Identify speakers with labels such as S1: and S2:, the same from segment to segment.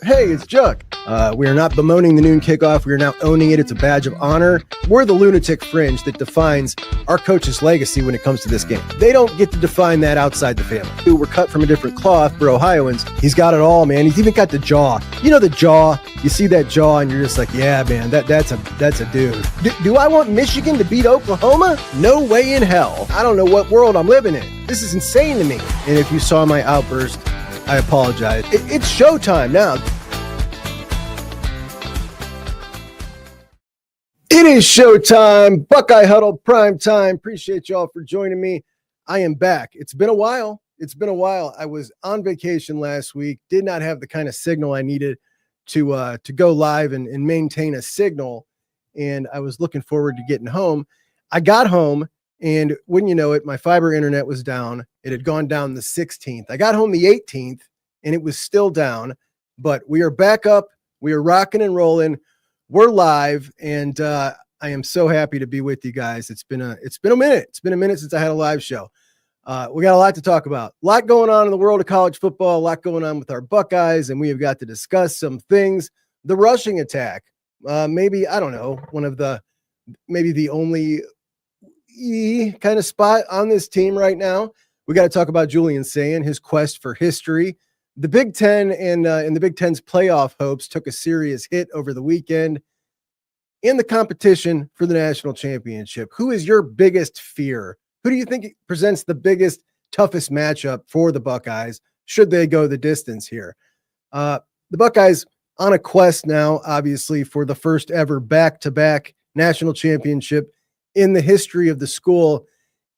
S1: Hey, it's Chuck. We are not bemoaning the noon kickoff. We are now owning it. It's a badge of honor. We're the lunatic fringe that defines our coach's legacy when it comes to this game. They don't get to define that outside the family. We're cut from a different cloth for Ohioans. He's got it all, man. He's even got the jaw. You know the jaw. You see that jaw, and you're just like, yeah, man, that's a dude. Do I want Michigan to beat Oklahoma? No way in hell. I don't know what world I'm living in. This is insane to me. And if you saw my outburst, I apologize. It's showtime now. It is showtime. Buckeye Huddle prime time. Appreciate y'all for joining me. I am back. It's been a while. I was on vacation last week. Did not have the kind of signal I needed to go live and maintain a signal. And I was looking forward to getting home. I got home, and wouldn't you know it, my fiber internet was down. It had gone down the 16th. I got home the 18th, and it was still down. But we are back up. We are rocking and rolling. We're live, and I am so happy to be with you guys. It's been a minute. It's been a minute since I had a live show. We got a lot to talk about. A lot going on in the world of college football, a lot going on with our Buckeyes, and we have got to discuss some things. The rushing attack, maybe, I don't know, maybe the only kind of spot on this team right now. We got to talk about Julian Sayin, his quest for history. The Big Ten and the Big Ten's playoff hopes took a serious hit over the weekend in the competition for the national championship. Who is your biggest fear? Who do you think presents the biggest, toughest matchup for the Buckeyes should they go the distance here? The Buckeyes on a quest now, obviously, for the first ever back-to-back national championship in the history of the school.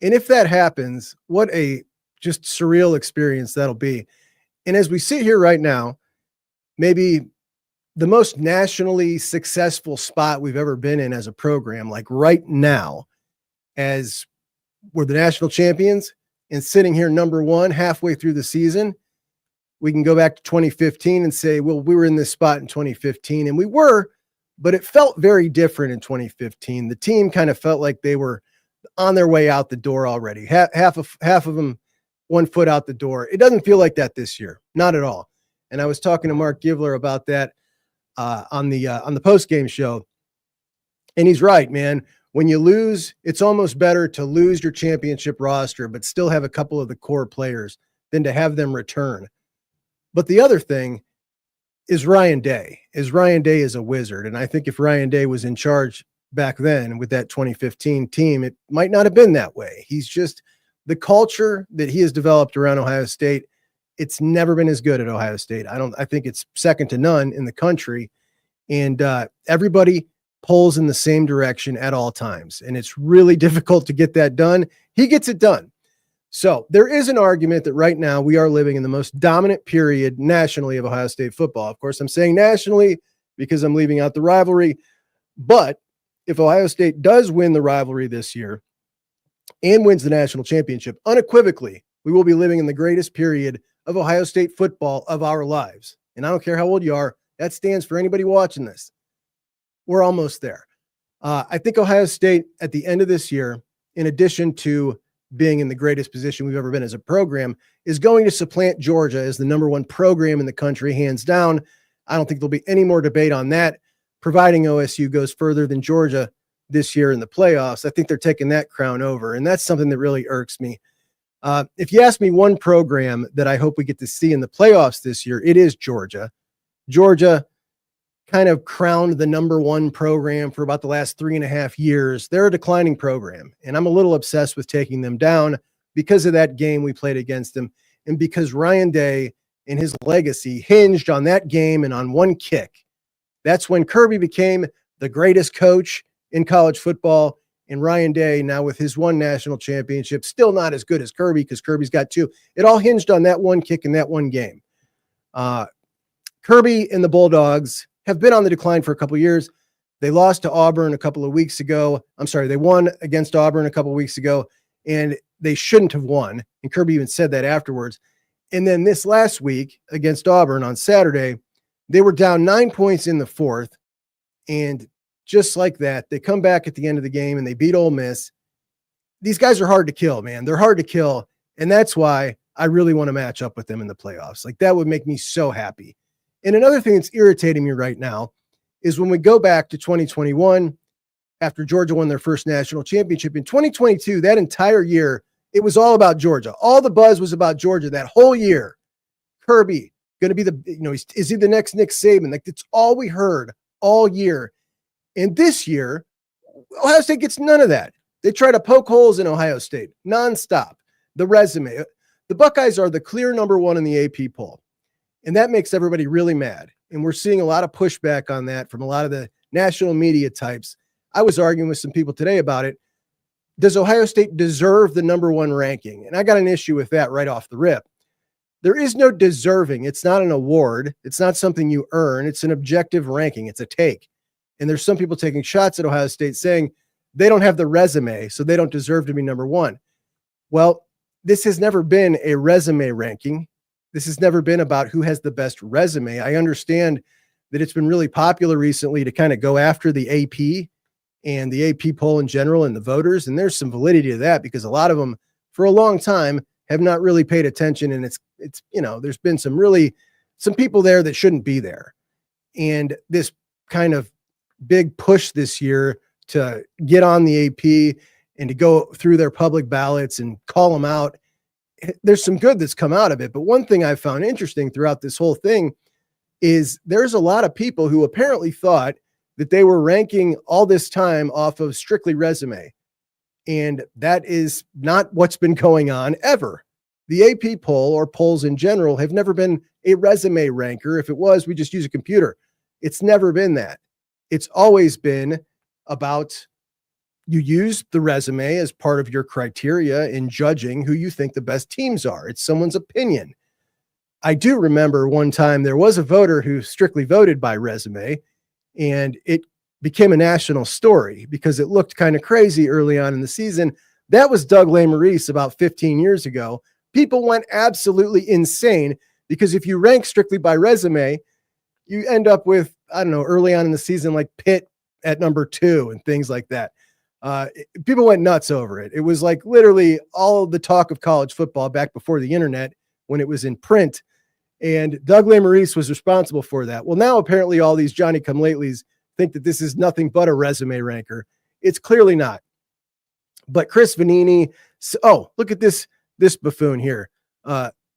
S1: And if that happens, what a just surreal experience that'll be. And as we sit here right now, maybe the most nationally successful spot we've ever been in as a program, like right now, as we're the national champions and sitting here number one halfway through the season, we can go back to 2015 and say, well, we were in this spot in 2015, and we were, but it felt very different in 2015. The team kind of felt like they were on their way out the door already. Half of them 1 foot out the door. It doesn't feel like that this year, not at all. And I was talking to Mark Givler about that on the post-game show, and he's right, man. When you lose, it's almost better to lose your championship roster, but still have a couple of the core players than to have them return. But the other thing is Ryan Day. Ryan Day is a wizard, and I think if Ryan Day was in charge back then with that 2015 team, it might not have been that way. He's just the culture that he has developed around Ohio State. It's never been as good at Ohio State. I think it's second to none in the country. And everybody pulls in the same direction at all times. And it's really difficult to get that done. He gets it done. So there is an argument that right now we are living in the most dominant period nationally of Ohio State football. Of course, I'm saying nationally because I'm leaving out the rivalry. But if Ohio State does win the rivalry this year and wins the national championship, unequivocally, we will be living in the greatest period of Ohio State football of our lives. And I don't care how old you are, that stands for anybody watching this. We're almost there. I think Ohio State at the end of this year, in addition to being in the greatest position we've ever been as a program, is going to supplant Georgia as the number one program in the country, hands down. I don't think there'll be any more debate on that, providing OSU goes further than Georgia this year in the playoffs. I think they're taking that crown over, and that's something that really irks me. If you ask me one program that I hope we get to see in the playoffs this year, it is Georgia. Georgia kind of crowned the number one program for about the last 3.5 years. They're a declining program, and I'm a little obsessed with taking them down because of that game we played against them, and because Ryan Day and his legacy hinged on that game and on one kick. That's when Kirby became the greatest coach in college football, and Ryan Day, now with his one national championship, still not as good as Kirby because Kirby's got two. It all hinged on that one kick in that one game. Kirby and the Bulldogs have been on the decline for a couple of years. They lost to Auburn a couple of weeks ago. They won against Auburn a couple of weeks ago, and they shouldn't have won. And Kirby even said that afterwards. And then this last week against Auburn on Saturday, they were down 9 points in the fourth. And just like that, they come back at the end of the game and they beat Ole Miss. These guys are hard to kill, man. They're hard to kill. And that's why I really want to match up with them in the playoffs. Like, that would make me so happy. And another thing that's irritating me right now is when we go back to 2021, after Georgia won their first national championship in 2022, that entire year, it was all about Georgia. All the buzz was about Georgia that whole year. Kirby, going to be is he the next Nick Saban? Like, that's all we heard all year. And this year, Ohio State gets none of that. They try to poke holes in Ohio State nonstop. The resume. The Buckeyes are the clear number one in the AP poll. And that makes everybody really mad. And we're seeing a lot of pushback on that from a lot of the national media types. I was arguing with some people today about it. Does Ohio State deserve the number one ranking? And I got an issue with that right off the rip. There is no deserving. It's not an award. It's not something you earn. It's an objective ranking. It's a take. And there's some people taking shots at Ohio State saying they don't have the resume, so they don't deserve to be number one. Well, this has never been a resume ranking. This has never been about who has the best resume. I understand that it's been really popular recently to kind of go after the AP and the AP poll in general and the voters. And there's some validity to that because a lot of them for a long time have not really paid attention. And it's, there's been some people there that shouldn't be there. And this kind of big push this year to get on the AP and to go through their public ballots and call them out. There's some good that's come out of it. But one thing I found interesting throughout this whole thing is there's a lot of people who apparently thought that they were ranking all this time off of strictly resume. And that is not what's been going on ever. The AP poll or polls in general have never been a resume ranker. If it was, we just use a computer. It's never been that. It's always been about you use the resume as part of your criteria in judging who you think the best teams are. It's someone's opinion. I do remember one time there was a voter who strictly voted by resume, and it became a national story because it looked kind of crazy early on in the season. That was Doug Maurice about 15 years ago. People went absolutely insane because if you rank strictly by resume, you end up with, early on in the season, like Pitt at number 2 and things like that. People went nuts over it. It was like literally all the talk of college football back before the internet when it was in print. And Doug Maurice was responsible for that. Well, now apparently all these Johnny-come-latelys think that this is nothing but a resume ranker. It's clearly not. But Chris Vanini, look at this buffoon here.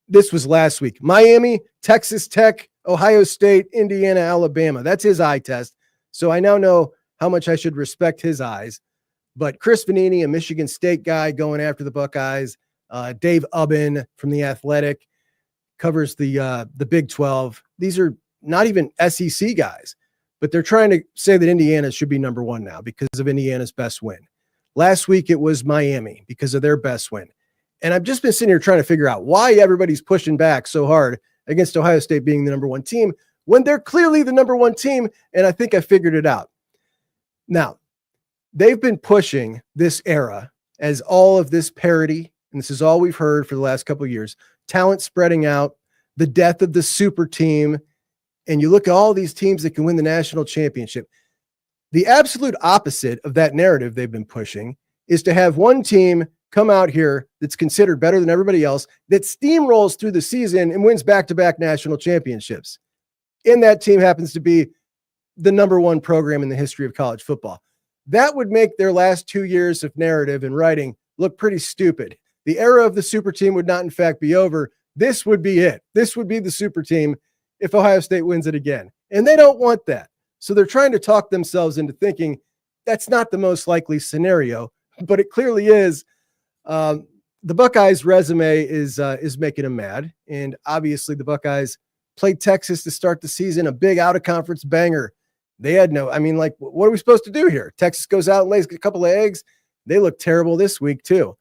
S1: This was last week. Miami, Texas Tech, Ohio State, Indiana, Alabama. That's his eye test. So I now know how much I should respect his eyes. But Chris Vanini, a Michigan State guy going after the Buckeyes, Dave Ubben from The Athletic, covers the Big 12. These are not even SEC guys, but they're trying to say that Indiana should be number one now because of Indiana's best win. Last week, it was Miami because of their best win. And I've just been sitting here trying to figure out why everybody's pushing back so hard against Ohio State being the number one team when they're clearly the number one team. And I think I figured it out. Now, they've been pushing this era as all of this parity, and this is all we've heard for the last couple of years, talent spreading out, the death of the super team, and you look at all these teams that can win the national championship. The absolute opposite of that narrative they've been pushing is to have one team come out here that's considered better than everybody else, that steamrolls through the season and wins back-to-back national championships. And that team happens to be the number one program in the history of college football. That would make their last 2 years of narrative and writing look pretty stupid. The era of the super team would not, in fact, be over. This would be it. This would be the super team if Ohio State wins it again. And they don't want that. So they're trying to talk themselves into thinking that's not the most likely scenario, but it clearly is. The Buckeyes' resume is making them mad. And obviously the Buckeyes played Texas to start the season, a big out-of-conference banger. They had what are we supposed to do here? Texas goes out and lays a couple of eggs. They look terrible this week too.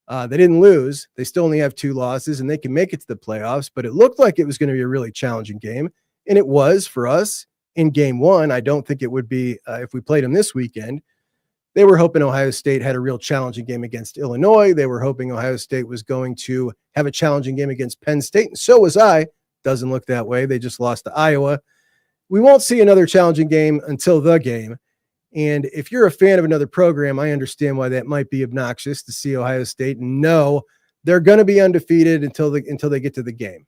S1: They didn't lose. They still only have 2 losses, and they can make it to the playoffs, but it looked like it was going to be a really challenging game, and it was for us in game 1. I don't think it would be if we played them this weekend. They were hoping Ohio State had a real challenging game against Illinois. They were hoping Ohio State was going to have a challenging game against Penn State, and so was I. Doesn't look that way. They just lost to Iowa. We won't see another challenging game until the game. And if you're a fan of another program, I understand why that might be obnoxious to see Ohio State and know they're going to be undefeated until they get to the game.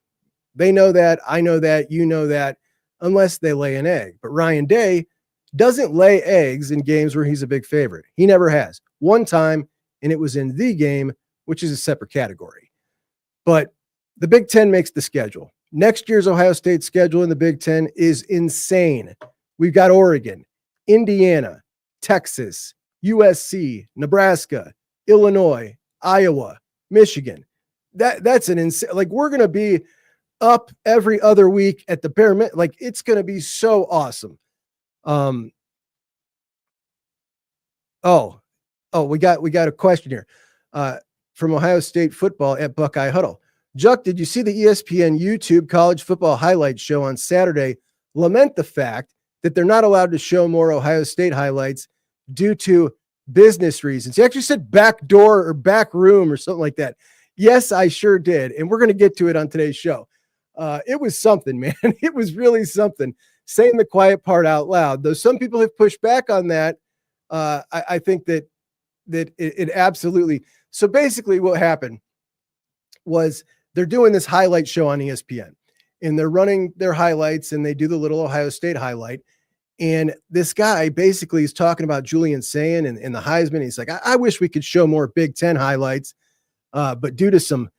S1: They know that. I know that. You know that. unless they lay an egg. But Ryan Day doesn't lay eggs in games where he's a big favorite. He never has. One time, and it was in the game, which is a separate category. But the Big Ten makes the schedule. Next year's Ohio State schedule in the Big Ten is insane. We've got Oregon, Indiana, Texas, USC, Nebraska, Illinois, Iowa, Michigan. That's an insane, like, we're going to be up every other week at the bare minimum. Like, it's going to be so awesome. We got a question here from Ohio State football at Buckeye Huddle. Juck, did you see the ESPN YouTube college football highlights show on Saturday lament the fact that they're not allowed to show more Ohio State highlights due to business reasons? He actually said back door or back room or something like that. Yes, I sure did. And we're going to get to it on today's show. It was something, man. It was really something. Saying the quiet part out loud, though some people have pushed back on that. I think that it absolutely. So basically what happened was they're doing this highlight show on ESPN and they're running their highlights and they do the little Ohio State highlight. And this guy basically is talking about Julian Sayin and the Heisman. He's like, I wish we could show more Big Ten highlights. But due to some,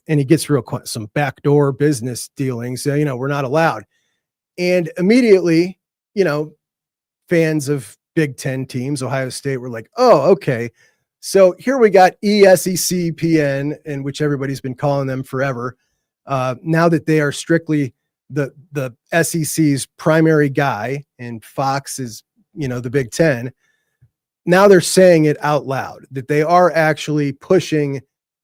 S1: and he gets real quick, some backdoor business dealings, we're not allowed. And immediately, fans of Big Ten teams, Ohio State, were like, oh, okay. So here we got ESECPN, and which everybody's been calling them forever. Now that they are strictly the SEC's primary guy and Fox is, the Big Ten. Now they're saying it out loud that they are actually pushing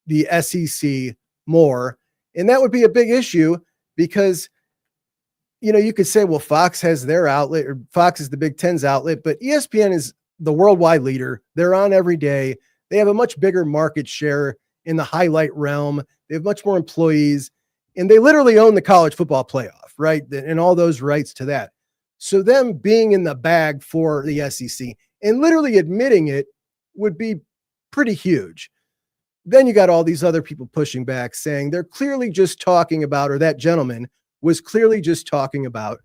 S1: the SEC more. And that would be a big issue because, you could say, well, Fox has their outlet, or Fox is the Big Ten's outlet, but ESPN is the worldwide leader. They're on every day. They have a much bigger market share in the highlight realm. They have much more employees, and they literally own the college football playoff, right? And all those rights to that. So them being in the bag for the SEC and literally admitting it would be pretty huge. Then you got all these other people pushing back saying they're clearly just talking about, or that gentleman was clearly just talking about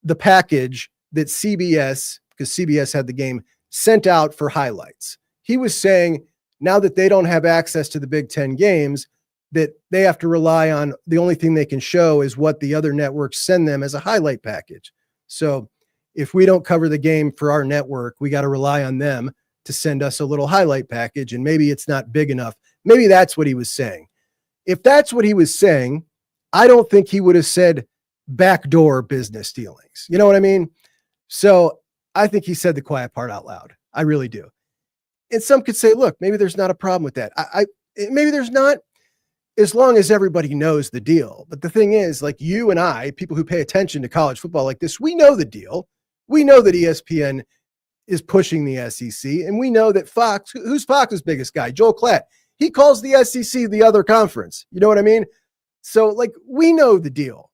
S1: the package that CBS, because CBS had the game, sent out for highlights. He was saying now that they don't have access to the Big Ten games, that they have to rely on the only thing they can show is what the other networks send them as a highlight package. So if we don't cover the game for our network, we got to rely on them to send us a little highlight package. And maybe it's not big enough. Maybe that's what he was saying. If that's what he was saying, I don't think he would have said backdoor business dealings. You know what I mean? So I think he said the quiet part out loud. I really do. And some could say, look, maybe there's not a problem with that. Maybe there's not, as long as everybody knows the deal. But the thing is, like you and I, people who pay attention to college football like this, we know the deal. We know that ESPN is pushing the SEC, and we know that Fox, who's Fox's biggest guy? Joel Klatt. He calls the SEC the other conference. You know what I mean? So, like, we know the deal.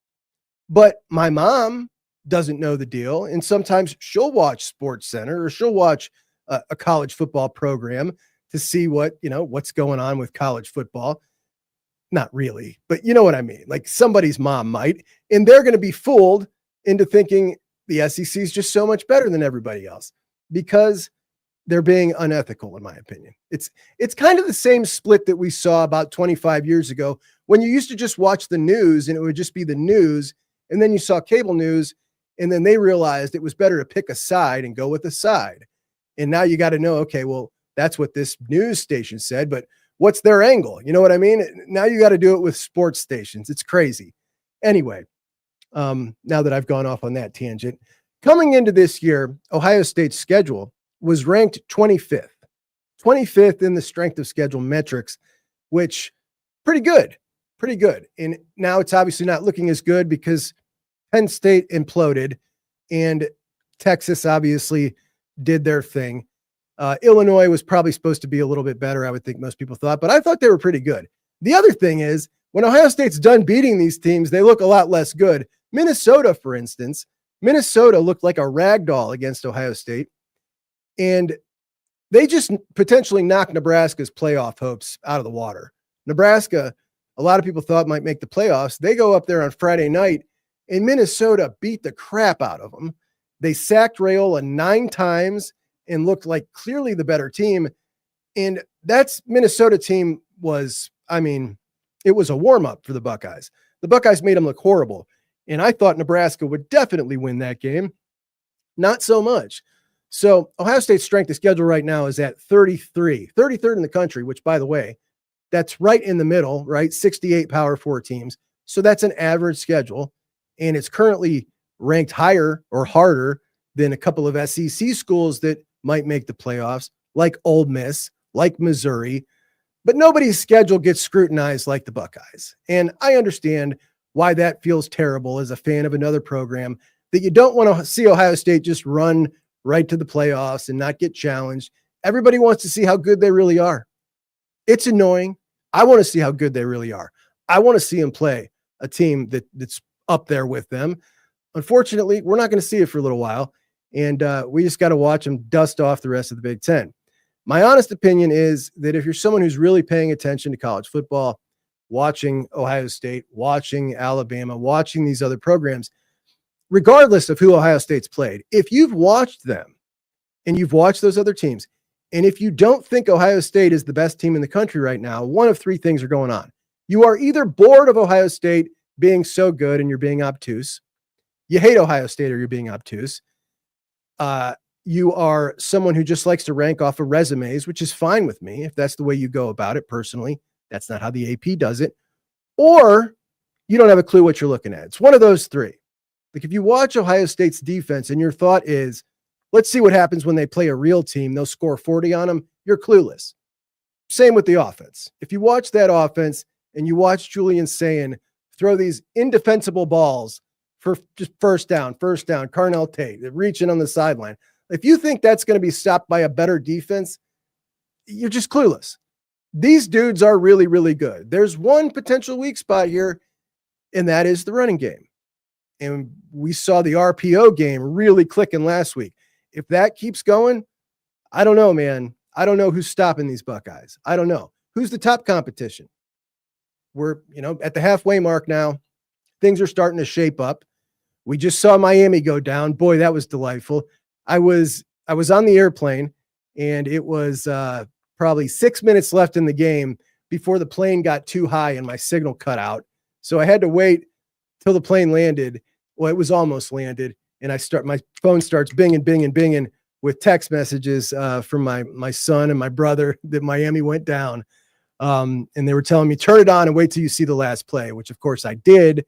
S1: But my mom doesn't know the deal, and sometimes she'll watch Sports Center or she'll watch a college football program to see what's going on with college football. Not really, but you know what I mean? Like somebody's mom might, and they're going to be fooled into thinking the SEC is just so much better than everybody else because they're being unethical, in my opinion. It's kind of the same split that we saw about 25 years ago when you used to just watch the news and it would just be the news, and then you saw cable news, and then they realized it was better to pick a side and go with a side. And now you got to know, okay, well, that's what this news station said, but what's their angle? You know what I mean? Now you got to do it with sports stations. It's crazy. Anyway, now that I've gone off on that tangent, coming into this year, Ohio State's schedule was ranked 25th in the strength of schedule metrics, which pretty good. And now it's obviously not looking as good because Penn State imploded and Texas obviously did their thing. Illinois was probably supposed to be a little bit better, I would think most people thought, but I thought they were pretty good. The other thing is, when Ohio State's done beating these teams, they look a lot less good. Minnesota, for instance, looked like a rag doll against Ohio State, and they just potentially knocked Nebraska's playoff hopes out of the water. Nebraska, a lot of people thought might make the playoffs. They go up there on Friday night, and Minnesota beat the crap out of them. They sacked Raiola 9 times and looked like clearly the better team. And that's Minnesota team was, it was a warm-up for the Buckeyes. The Buckeyes made them look horrible. And I thought Nebraska would definitely win that game. Not so much. So Ohio State's strength of schedule right now is at 33rd in the country, which, by the way, that's right in the middle, right? 68 Power 4 teams. So that's an average schedule. And it's currently ranked higher or harder than a couple of SEC schools that might make the playoffs, like Ole Miss, like Missouri. But nobody's schedule gets scrutinized like the Buckeyes. And I understand why that feels terrible as a fan of another program, that you don't want to see Ohio State just run right to the playoffs and not get challenged. Everybody wants to see how good they really are. It's annoying. I want to see how good they really are. I want to see them play a team that's up there with them. Unfortunately, we're not going to see it for a little while, and we just got to watch them dust off the rest of the Big Ten. My honest opinion is that if you're someone who's really paying attention to college football, watching Ohio State, watching Alabama, watching these other programs, regardless of who Ohio State's played, if you've watched them and you've watched those other teams, and if you don't think Ohio State is the best team in the country right now, one of 3 things are going on. You are either bored of Ohio State being so good and you're being obtuse. You hate Ohio State or you're being obtuse. You are someone who just likes to rank off of resumes, which is fine with me if that's the way you go about it personally. That's not how the AP does it. Or you don't have a clue what you're looking at. It's one of those 3. Like if you watch Ohio State's defense and your thought is, let's see what happens when they play a real team, they'll score 40 on them, you're clueless. Same with the offense. If you watch that offense and you watch Julian Sayin throw these indefensible balls for just first down, Carnell Tate, reaching on the sideline. If you think that's going to be stopped by a better defense, you're just clueless. These dudes are really, really good. There's one potential weak spot here, and that is the running game. And we saw the RPO game really clicking last week. If that keeps going, I don't know, man. I don't know who's stopping these Buckeyes. I don't know. Who's the top competition? We're, at the halfway mark now. Things are starting to shape up. We just saw Miami go down. Boy, that was delightful. I was on the airplane, and it was probably 6 minutes left in the game before the plane got too high and my signal cut out. So I had to wait till the plane landed. Well, it was almost landed, and my phone starts binging with text messages from my son and my brother that Miami went down. And they were telling me, turn it on and wait till you see the last play, which of course I did.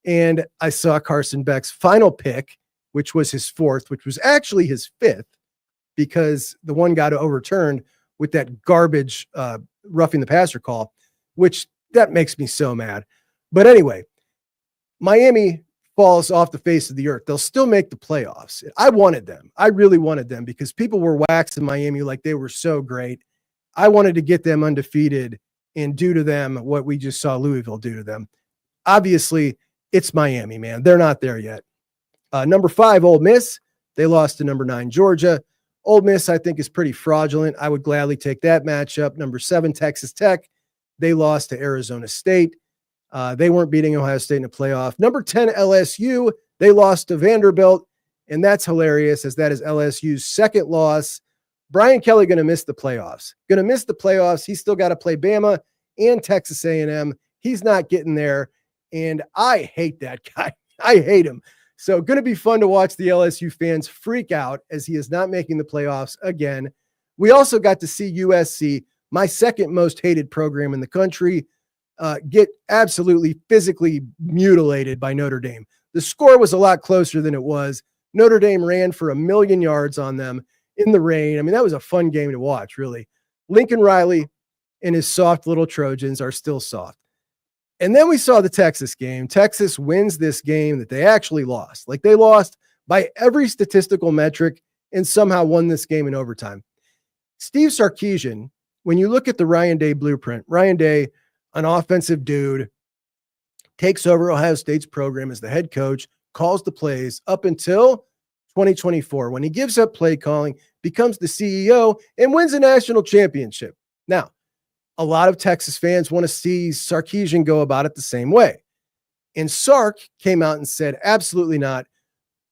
S1: And I saw Carson Beck's final pick, which was his 4th, which was actually his 5th, because the one got overturned with that garbage roughing the passer call, which that makes me so mad. But anyway, Miami falls off the face of the earth. They'll still make the playoffs. I wanted them. I really wanted them because people were waxing Miami like they were so great. I wanted to get them undefeated and do to them what we just saw Louisville do to them. Obviously, it's Miami, man. They're not there yet. Number 5, Ole Miss. They lost to number 9, Georgia. Ole Miss, I think, is pretty fraudulent. I would gladly take that matchup. Number 7, Texas Tech. They lost to Arizona State. They weren't beating Ohio State in a playoff. Number 10, LSU. They lost to Vanderbilt, and that's hilarious as that is LSU's 2nd loss. Brian Kelly going to miss the playoffs. He's still got to play Bama and Texas A&M. He's not getting there, and I hate that guy. I hate him. So going to be fun to watch the LSU fans freak out as he is not making the playoffs again. We also got to see USC, my 2nd most hated program in the country, get absolutely physically mutilated by Notre Dame. The score was a lot closer than it was. Notre Dame ran for 1,000,000 yards on them in the rain. I mean, that was a fun game to watch, really. Lincoln Riley and his soft little Trojans are still soft. And then we saw the Texas game. Texas wins this game that they actually lost. Like, they lost by every statistical metric and somehow won this game in overtime. Steve Sarkisian, when you look at the Ryan Day blueprint, Ryan Day, an offensive dude, takes over Ohio State's program as the head coach, calls the plays up until 2024, when he gives up play calling, becomes the CEO, and wins a national championship. Now, a lot of Texas fans want to see Sarkisian go about it the same way. And Sark came out and said, absolutely not.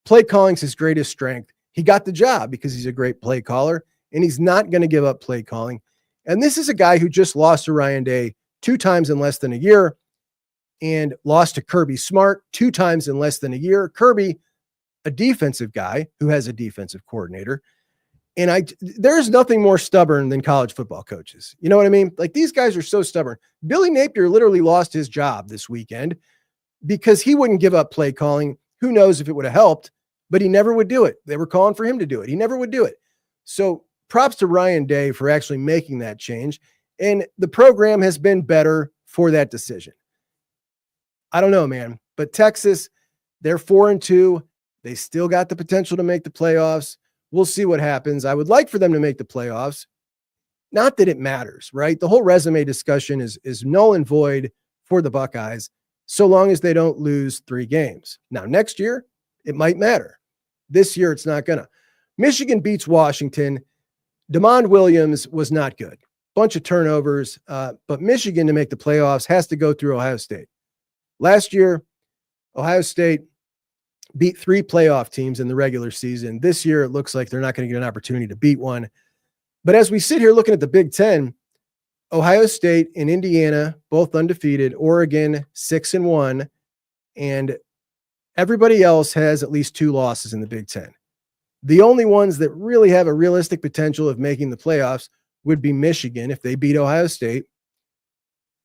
S1: Play calling's his greatest strength. He got the job because he's a great play caller, and he's not going to give up play calling. And this is a guy who just lost to Ryan Day 2 times in less than a year and lost to Kirby Smart 2 times in less than a year. Kirby, a defensive guy who has a defensive coordinator. And there's nothing more stubborn than college football coaches. You know what I mean? Like, these guys are so stubborn. Billy Napier literally lost his job this weekend because he wouldn't give up play calling. Who knows if it would have helped, but he never would do it. They were calling for him to do it. He never would do it. So props to Ryan Day for actually making that change. And the program has been better for that decision. I don't know, man, but Texas, they're 4-2. They still got the potential to make the playoffs. We'll see what happens. I would like for them to make the playoffs. Not that it matters, right? The whole resume discussion is null and void for the Buckeyes, so long as they don't lose 3 games. Now, next year, it might matter. This year, it's not gonna. Michigan beats Washington. DeMond Williams was not good. Bunch of turnovers, but Michigan, to make the playoffs, has to go through Ohio State. Last year, Ohio State beat 3 playoff teams in the regular season. This year, it looks like they're not going to get an opportunity to beat one. But as we sit here looking at the Big Ten, Ohio State and Indiana, both undefeated, Oregon 6-1, and everybody else has at least 2 losses in the Big Ten. The only ones that really have a realistic potential of making the playoffs would be Michigan if they beat Ohio State,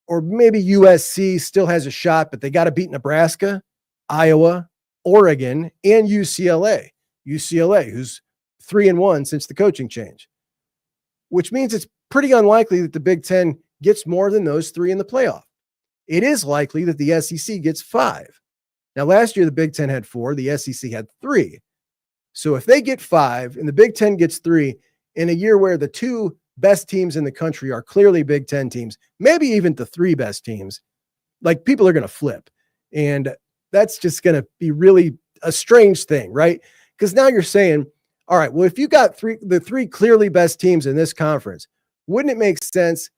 S1: or maybe USC still has a shot, but they got to beat Nebraska, Iowa, Oregon, and UCLA. UCLA, who's 3-1 since the coaching change, which means it's pretty unlikely that the Big Ten gets more than those 3 in the playoff. It is likely that the SEC gets 5. Now, last year, the Big Ten had 4, the SEC had 3. So if they get 5 and the Big Ten gets 3 in a year where the 2 best teams in the country are clearly Big Ten teams, maybe even the 3 best teams, like, people are going to flip. And that's just going to be really a strange thing, right? Because now you're saying, all right, well, if you got the 3 clearly best teams in this conference, wouldn't it make sense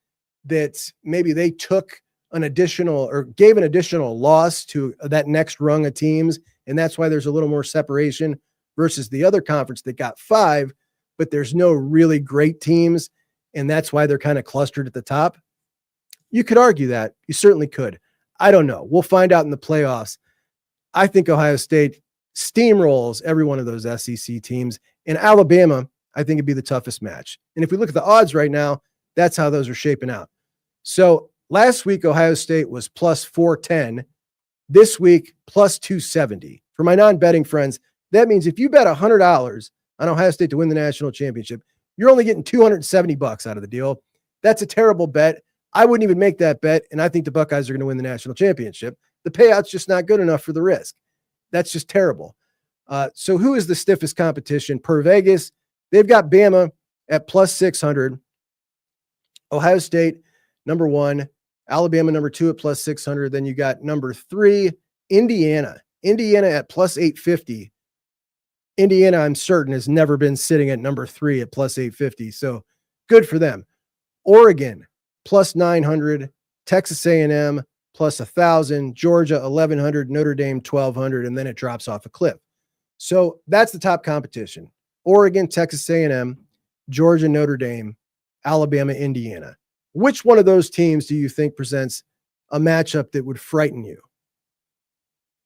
S1: that maybe they took an additional or gave an additional loss to that next rung of teams? And that's why there's a little more separation versus the other conference that got 5, but there's no really great teams. And that's why they're kind of clustered at the top. You could argue that. You certainly could. I don't know. We'll find out in the playoffs. I think Ohio State steamrolls every one of those SEC teams. And Alabama, I think, would be the toughest match. And if we look at the odds right now, that's how those are shaping out. So last week, Ohio State was plus 410. This week, plus 270. For my non-betting friends, that means if you bet $100 on Ohio State to win the national championship, you're only getting $270 out of the deal. That's a terrible bet. I wouldn't even make that bet, and I think the Buckeyes are going to win the national championship. The payout's just not good enough for the risk. That's just terrible. So who is the stiffest competition per Vegas? They've got Bama at plus 600. Ohio State, number 1. Alabama, number 2 at plus 600. Then you got number 3, Indiana. Indiana at plus 850. Indiana, I'm certain, has never been sitting at number 3 at plus 850. So good for them. Oregon, plus 900. Texas A&M, plus 1,000, Georgia 1,100, Notre Dame 1,200, and then it drops off a cliff. So that's the top competition. Oregon, Texas A&M, Georgia, Notre Dame, Alabama, Indiana. Which one of those teams do you think presents a matchup that would frighten you?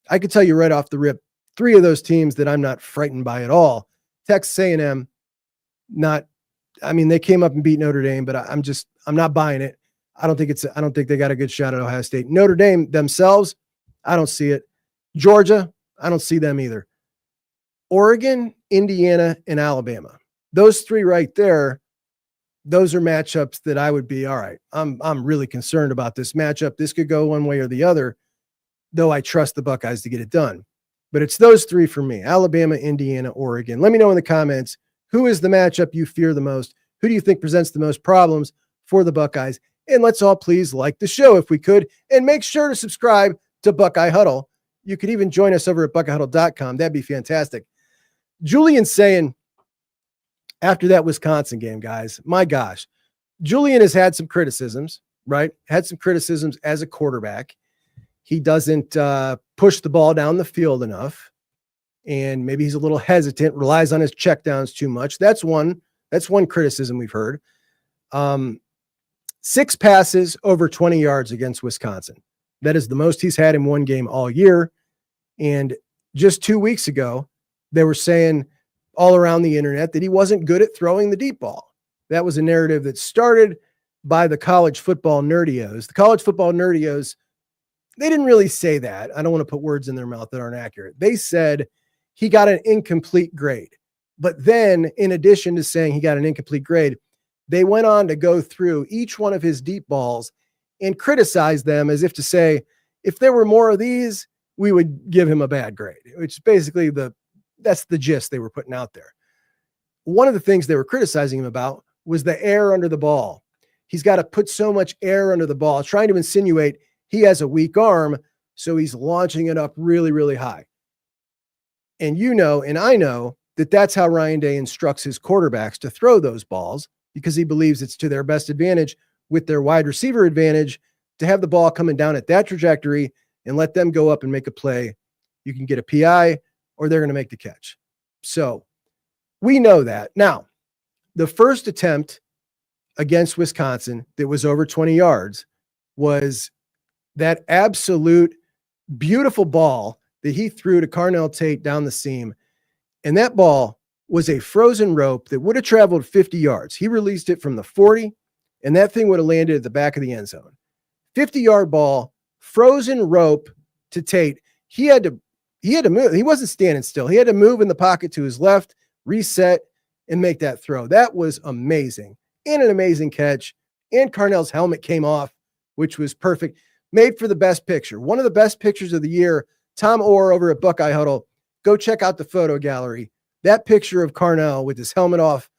S1: I could tell you right off the rip, 3 of those teams that I'm not frightened by at all. Texas A&M, they came up and beat Notre Dame, but I'm not buying it. I don't think they got a good shot at Ohio State. Notre Dame themselves, I don't see it. Georgia, I don't see them either. Oregon, Indiana, and Alabama. Those 3 right there, those are matchups that I would be, all right, I'm really concerned about this matchup. This could go one way or the other, though I trust the Buckeyes to get it done. But it's those 3 for me: Alabama, Indiana, Oregon. Let me know in the comments, who is the matchup you fear the most? Who do you think presents the most problems for the Buckeyes? And let's all please like the show if we could, and make sure to subscribe to Buckeye Huddle. You could even join us over at buckeyehuddle.com. That'd be fantastic. Julian Sayin, after that Wisconsin game, guys, my gosh, Julian has had some criticisms, right? Had some criticisms as a quarterback. he doesn't push the ball down the field enough, and maybe he's a little hesitant, relies on his checkdowns too much. That's one criticism we've heard. 6 passes over 20 yards against Wisconsin. That is the most he's had in one game all year. And just 2 weeks ago, they were saying all around the internet that he wasn't good at throwing the deep ball. That was a narrative that started by the college football nerdios. The college football nerdios, they didn't really say that. I don't want to put words in their mouth that aren't accurate. They said he got an incomplete grade. But then, in addition to saying he got an incomplete grade, they went on to go through each one of his deep balls and criticize them as if to say, if there were more of these, we would give him a bad grade, which is basically that's the gist they were putting out there. One of the things they were criticizing him about was the air under the ball. He's got to put so much air under the ball, trying to insinuate he has a weak arm, so he's launching it up really, really high. And you know, and I know that that's how Ryan Day instructs his quarterbacks to throw those balls, because he believes it's to their best advantage with their wide receiver advantage to have the ball coming down at that trajectory and let them go up and make a play. You can get a PI or they're going to make the catch. So we know that. Now, the first attempt against Wisconsin that was over 20 yards was that absolute beautiful ball that he threw to Carnell Tate down the seam. And that ball was a frozen rope that would have traveled 50 yards. He released it from the 40, and that thing would have landed at the back of the end zone. 50-yard ball, frozen rope to Tate. He had to move. He wasn't standing still. He had to move in the pocket to his left, reset, and make that throw. That was amazing. And an amazing catch. And Carnell's helmet came off, which was perfect. Made for the best picture. One of the best pictures of the year. Tom Orr over at Buckeye Huddle. Go check out the photo gallery. That picture of Carnell with his helmet off,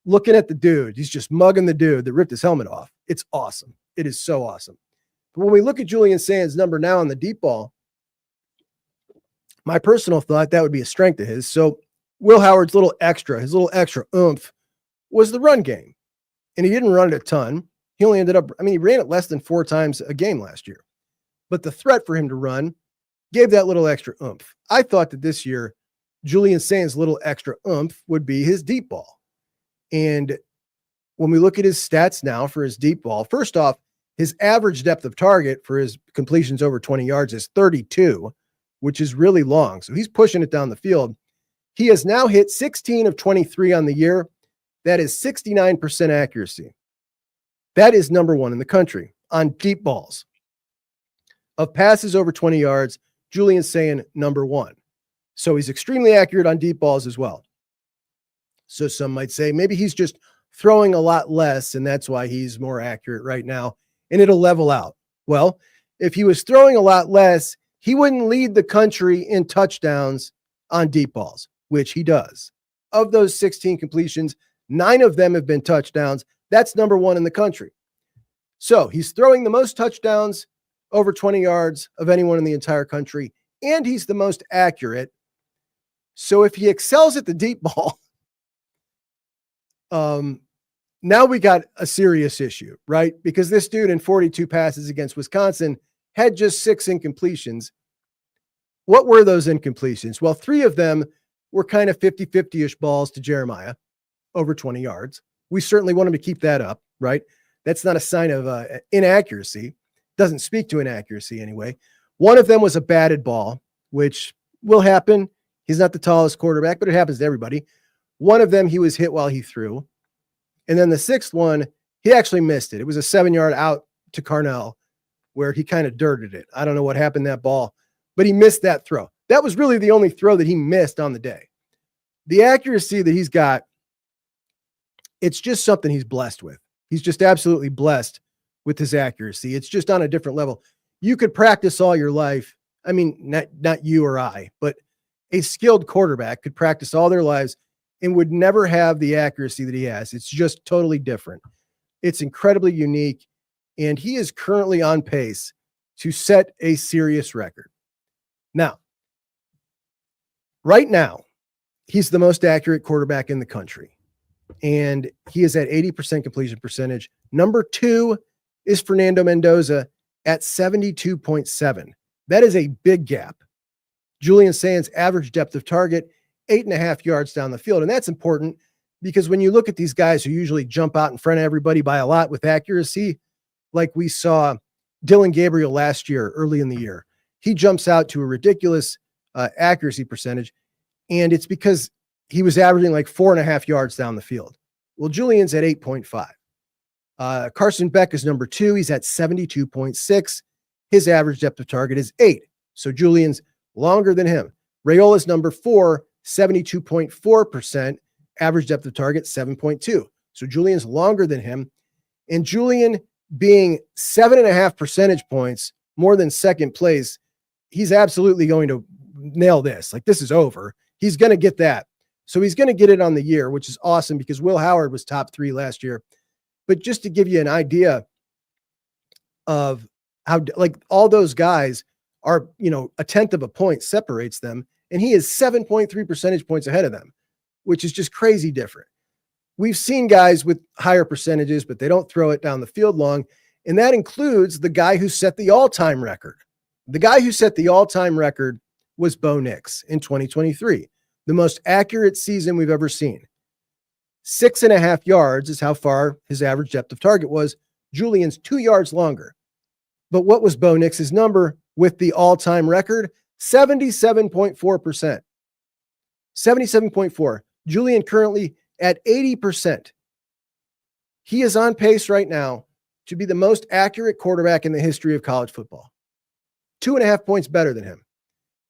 S1: looking at the dude. He's just mugging the dude that ripped his helmet off. It's awesome. It is so awesome. But when we look at Julian Sayin's number now on the deep ball, my personal thought, that would be a strength of his. So Will Howard's his little extra oomph was the run game. And he didn't run it a ton. He only ended up, he ran it less than 4 times a game last year. But the threat for him to run gave that little extra oomph. I thought that this year, Julian Sayin's little extra oomph would be his deep ball. And when we look at his stats now for his deep ball, first off, his average depth of target for his completions over 20 yards is 32, which is really long. So he's pushing it down the field. He has now hit 16 of 23 on the year. That is 69% accuracy. That is number 1 in the country on deep balls. Of passes over 20 yards, Julian Sayin, number 1. So he's extremely accurate on deep balls as well. So some might say maybe he's just throwing a lot less, and that's why he's more accurate right now, and it'll level out. Well, if he was throwing a lot less, he wouldn't lead the country in touchdowns on deep balls, which he does. Of those 16 completions, 9 of them have been touchdowns. That's number 1 in the country. So he's throwing the most touchdowns over 20 yards of anyone in the entire country, and he's the most accurate. So if he excels at the deep ball, now we got a serious issue, right? Because this dude in 42 passes against Wisconsin had just 6 incompletions. What were those incompletions? Well, 3 of them were kind of 50-50-ish balls to Jeremiah over 20 yards. We certainly want him to keep that up, right? That's not a sign of inaccuracy. Doesn't speak to inaccuracy anyway. One of them was a batted ball, which will happen. He's not the tallest quarterback, but it happens to everybody. One of them, he was hit while he threw. And then the 6th one, he actually missed it. It was a 7-yard out to Carnell where he kind of dirted it. I don't know what happened to that ball, but he missed that throw. That was really the only throw that he missed on the day. The accuracy that he's got, it's just something he's blessed with. He's just absolutely blessed with his accuracy. It's just on a different level. You could practice all your life. I mean, not you or I, but a skilled quarterback could practice all their lives and would never have the accuracy that he has. It's just totally different. It's incredibly unique, and he is currently on pace to set a serious record. Now, right now, he's the most accurate quarterback in the country, and he is at 80% completion percentage. Number 2 is Fernando Mendoza at 72.7. That is a big gap. Julian Sayin's average depth of target, 8.5 yards down the field. And that's important because when you look at these guys who usually jump out in front of everybody by a lot with accuracy, like we saw Dylan Gabriel last year, early in the year, he jumps out to a ridiculous accuracy percentage. And it's because he was averaging like 4.5 yards down the field. Well, Julian's at 8.5. Carson Beck is number 2. He's at 72.6. His average depth of target is 8. So Julian's longer than him. Rayola's number 4, 72.4%. Average depth of target, 7.2. So Julian's longer than him. And Julian being 7.5 percentage points more than second place, he's absolutely going to nail this. Like, this is over. He's going to get that. So he's going to get it on the year, which is awesome because Will Howard was top 3 last year. But just to give you an idea of how, like, all those guys are, a tenth of a point separates them. And he is 7.3 percentage points ahead of them, which is just crazy different. We've seen guys with higher percentages, but they don't throw it down the field long. And that includes the guy who set the all-time record. The guy who set the all-time record was Bo Nix in 2023, the most accurate season we've ever seen. 6.5 yards is how far his average depth of target was. Julian's 2 yards longer. But what was Bo Nix's number with the all-time record? 77.4%. 77.4. Julian currently at 80%. He is on pace right now to be the most accurate quarterback in the history of college football. 2.5 points better than him.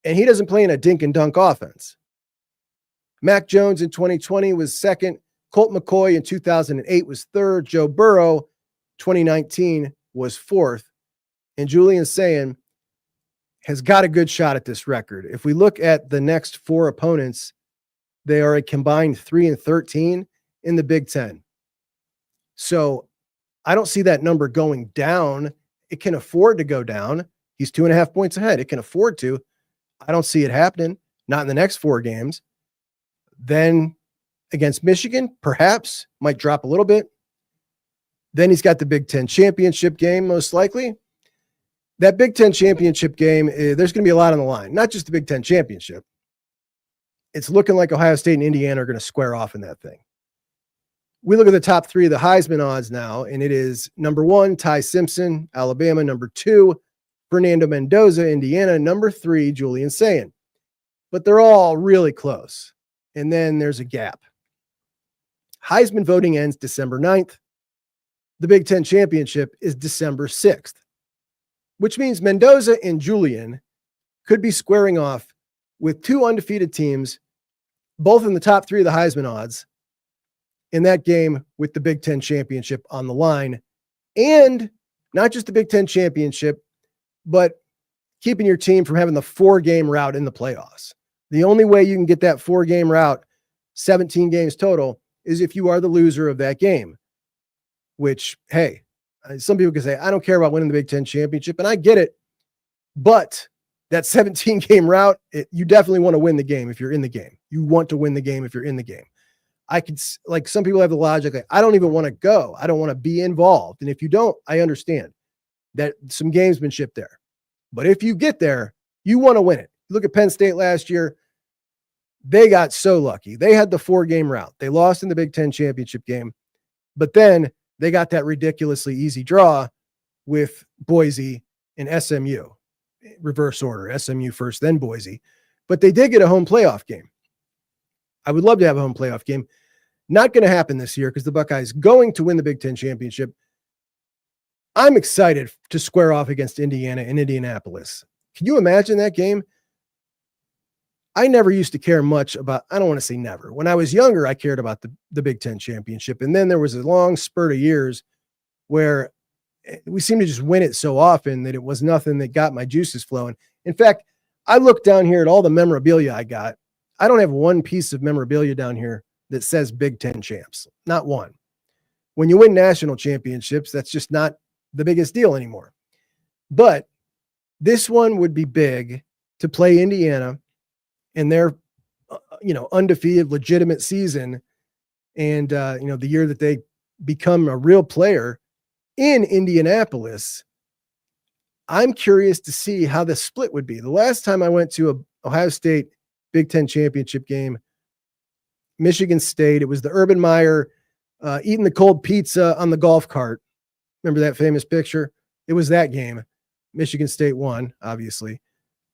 S1: And he doesn't play in a dink and dunk offense. Mac Jones in 2020 was second. Colt McCoy in 2008 was third. Joe Burrow, 2019, was fourth. And Julian Sayin has got a good shot at this record. If we look at the next 4 opponents, they are a combined 3-13 in the Big Ten. So I don't see that number going down. It can afford to go down. He's 2.5 points ahead. It can afford to. I don't see it happening. Not in the next 4 games. Then against Michigan, perhaps, might drop a little bit. Then he's got the Big Ten championship game, most likely. That Big Ten championship game, there's going to be a lot on the line. Not just the Big Ten championship. It's looking like Ohio State and Indiana are going to square off in that thing. We look at the top 3 of the Heisman odds now, and it is number 1, Ty Simpson, Alabama. Number 2, Fernando Mendoza, Indiana. Number 3, Julian Sayin. But they're all really close. And then there's a gap. Heisman voting ends December 9th. The Big Ten championship is December 6th, which means Mendoza and Julian could be squaring off with 2 undefeated teams, both in the top 3 of the Heisman odds, in that game with the Big Ten championship on the line. And not just the Big Ten championship, but keeping your team from having the 4-game route in the playoffs. The only way you can get that 4-game route, 17 games total, is if you are the loser of that game. Which, hey, some people can say, I don't care about winning the Big Ten championship, and I get it. But that 17-game route, you definitely want to win the game if you're in the game. You want to win the game if you're in the game. I could, like, some people have the logic, like, I don't even want to go. I don't want to be involved. And if you don't, I understand that some gamesmanship there. But if you get there, you want to win it. Look at Penn State last year. They got so lucky. They had the 4-game route. They lost in the Big Ten championship game, but then they got that ridiculously easy draw with Boise and SMU. Reverse order, SMU first, then Boise. But they did get a home playoff game. I would love to have a home playoff game. Not going to happen this year because the Buckeyes going to win the Big Ten championship. I'm excited to square off against Indiana in Indianapolis. Can you imagine that game? I never used to care much about, I don't want to say never. When I was younger, I cared about the Big Ten championship. And then there was a long spurt of years where we seemed to just win it so often that it was nothing that got my juices flowing. In fact, I look down here at all the memorabilia I got. I don't have one piece of memorabilia down here that says Big Ten champs. Not one. When you win national championships, that's just not the biggest deal anymore. But this one would be big to play Indiana in their, undefeated, legitimate season. And, the year that they become a real player in Indianapolis. I'm curious to see how the split would be. The last time I went to a Ohio State Big Ten championship game, Michigan State, it was the Urban Meyer eating the cold pizza on the golf cart. Remember that famous picture? It was that game. Michigan State won, obviously.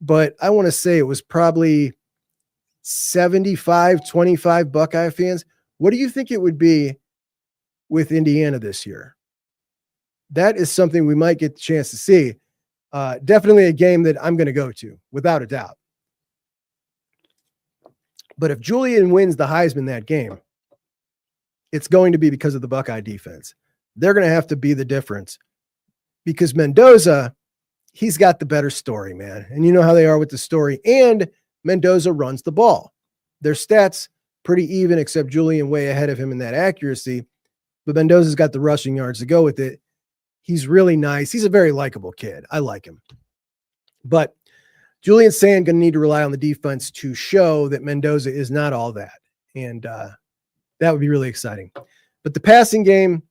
S1: But I want to say it was probably 75-25 Buckeye fans. What do you think it would be with Indiana this year? That is something we might get the chance to see. Definitely a game that I'm going to go to, without a doubt. But if Julian wins the Heisman that game, it's going to be because of the Buckeye defense. They're going to have to be the difference because Mendoza, he's got the better story, man. And you know how they are with the story. And Mendoza runs the ball. Their stats pretty even, except Julian way ahead of him in that accuracy. But Mendoza's got the rushing yards to go with it. He's really nice. He's a very likable kid. I like him. But Julian Sayin going to need to rely on the defense to show that Mendoza is not all that. And that would be really exciting. But the passing game,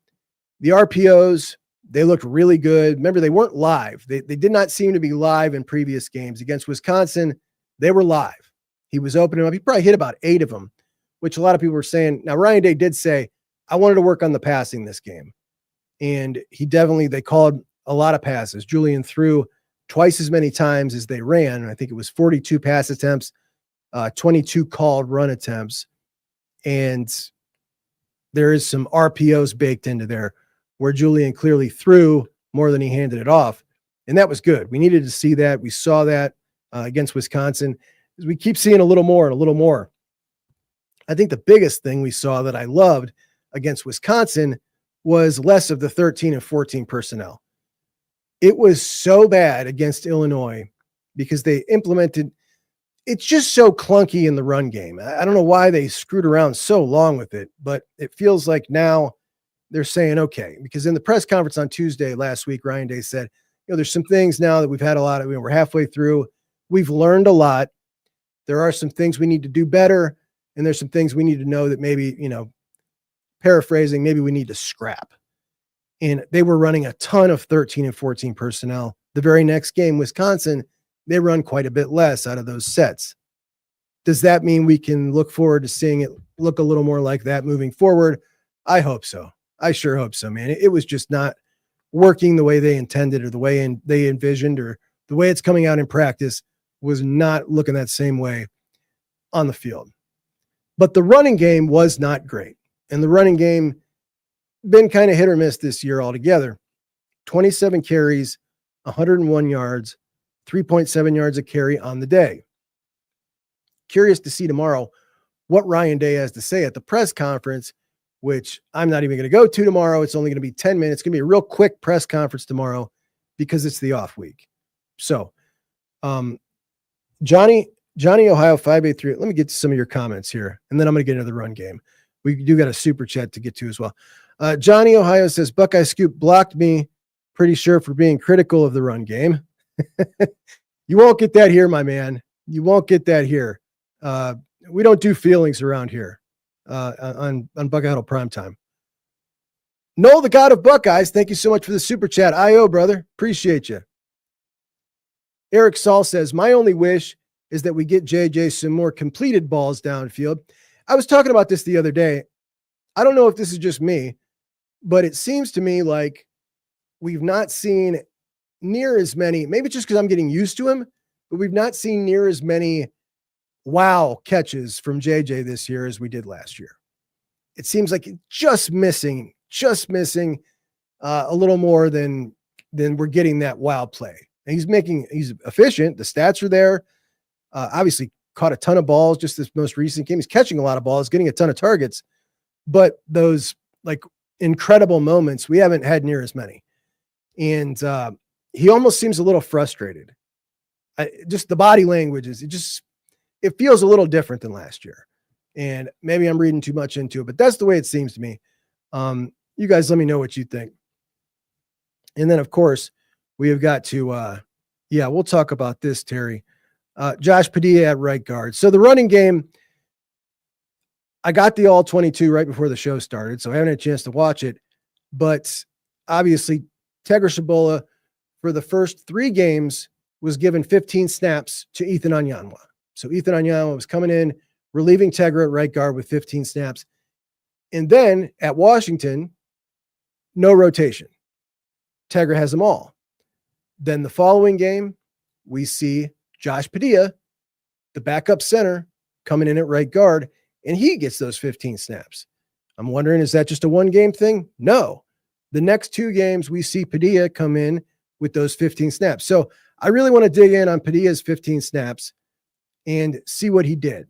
S1: the RPOs, they looked really good. Remember, they weren't live. They did not seem to be live in previous games. Against Wisconsin, they were live. He was opening up. He probably hit about 8 of them, which a lot of people were saying. Now, Ryan Day did say, I wanted to work on the passing this game. And they called a lot of passes. Julian threw twice as many times as they ran. I think it was 42 pass attempts, 22 called run attempts. And there is some RPOs baked into there where Julian clearly threw more than he handed it off. And that was good. We needed to see that. We saw that against Wisconsin. We keep seeing a little more and a little more. I think the biggest thing we saw that I loved against Wisconsin was less of the 13 and 14 personnel. It was so bad against Illinois because they implemented, it's just so clunky in the run game. I don't know why they screwed around so long with it, but it feels like now they're saying, okay, because in the press conference on Tuesday last week, Ryan Day said, there's some things now that we've had a lot of, we're halfway through. We've learned a lot. There are some things we need to do better. And there's some things we need to know that maybe, paraphrasing, maybe we need to scrap. And they were running a ton of 13 and 14 personnel. The very next game, Wisconsin, they run quite a bit less out of those sets. Does that mean we can look forward to seeing it look a little more like that moving forward? I hope so. I sure hope so, man. It was just not working the way they intended or the way they envisioned or the way it's coming out in practice was not looking that same way on the field. But the running game was not great. And the running game been kind of hit or miss this year altogether. 27 carries, 101 yards, 3.7 yards a carry on the day. Curious to see tomorrow what Ryan Day has to say at the press conference, which I'm not even going to go to tomorrow. It's only going to be 10 minutes. It's going to be a real quick press conference tomorrow because it's the off week. So, Johnny Ohio 583. Let me get to some of your comments here, and then I'm going to get into the run game. We do got a super chat to get to as well. Johnny Ohio says, Buckeye Scoop blocked me, pretty sure, for being critical of the run game. You won't get that here, my man. You won't get that here. We don't do feelings around here on Buckeye Huddle Primetime. Noel, the God of Buckeyes, thank you so much for the super chat. I.O., brother. Appreciate you. Eric Saul says, my only wish is that we get JJ some more completed balls downfield. I was talking about this the other day. I don't know if this is just me, but it seems to me like we've not seen near as many, maybe just because I'm getting used to him, but we've not seen near as many wow catches from JJ this year as we did last year. It seems like just missing a little more than we're getting that wow play. And he's efficient. The stats are there. Obviously caught a ton of balls just this most recent game. He's catching a lot of balls, getting a ton of targets, but those like incredible moments, we haven't had near as many. And he almost seems a little frustrated. Just the body language it feels a little different than last year. And maybe I'm reading too much into it, but that's the way it seems to me. You guys let me know what you think. And then of course we have got to, we'll talk about this, Terry. Josh Padilla at right guard. So the running game, I got the all 22 right before the show started, so I haven't had a chance to watch it. But obviously, Tegra Shabola for the first 3 games was given 15 snaps to Ethan Onyanwa. So Ethan Onyanwa was coming in, relieving Tegra at right guard with 15 snaps. And then at Washington, no rotation. Tegra has them all. Then the following game, we see Josh Padilla, the backup center, coming in at right guard, and he gets those 15 snaps. I'm wondering, is that just a one-game thing? No. The next 2 games, we see Padilla come in with those 15 snaps. So I really want to dig in on Padilla's 15 snaps and see what he did.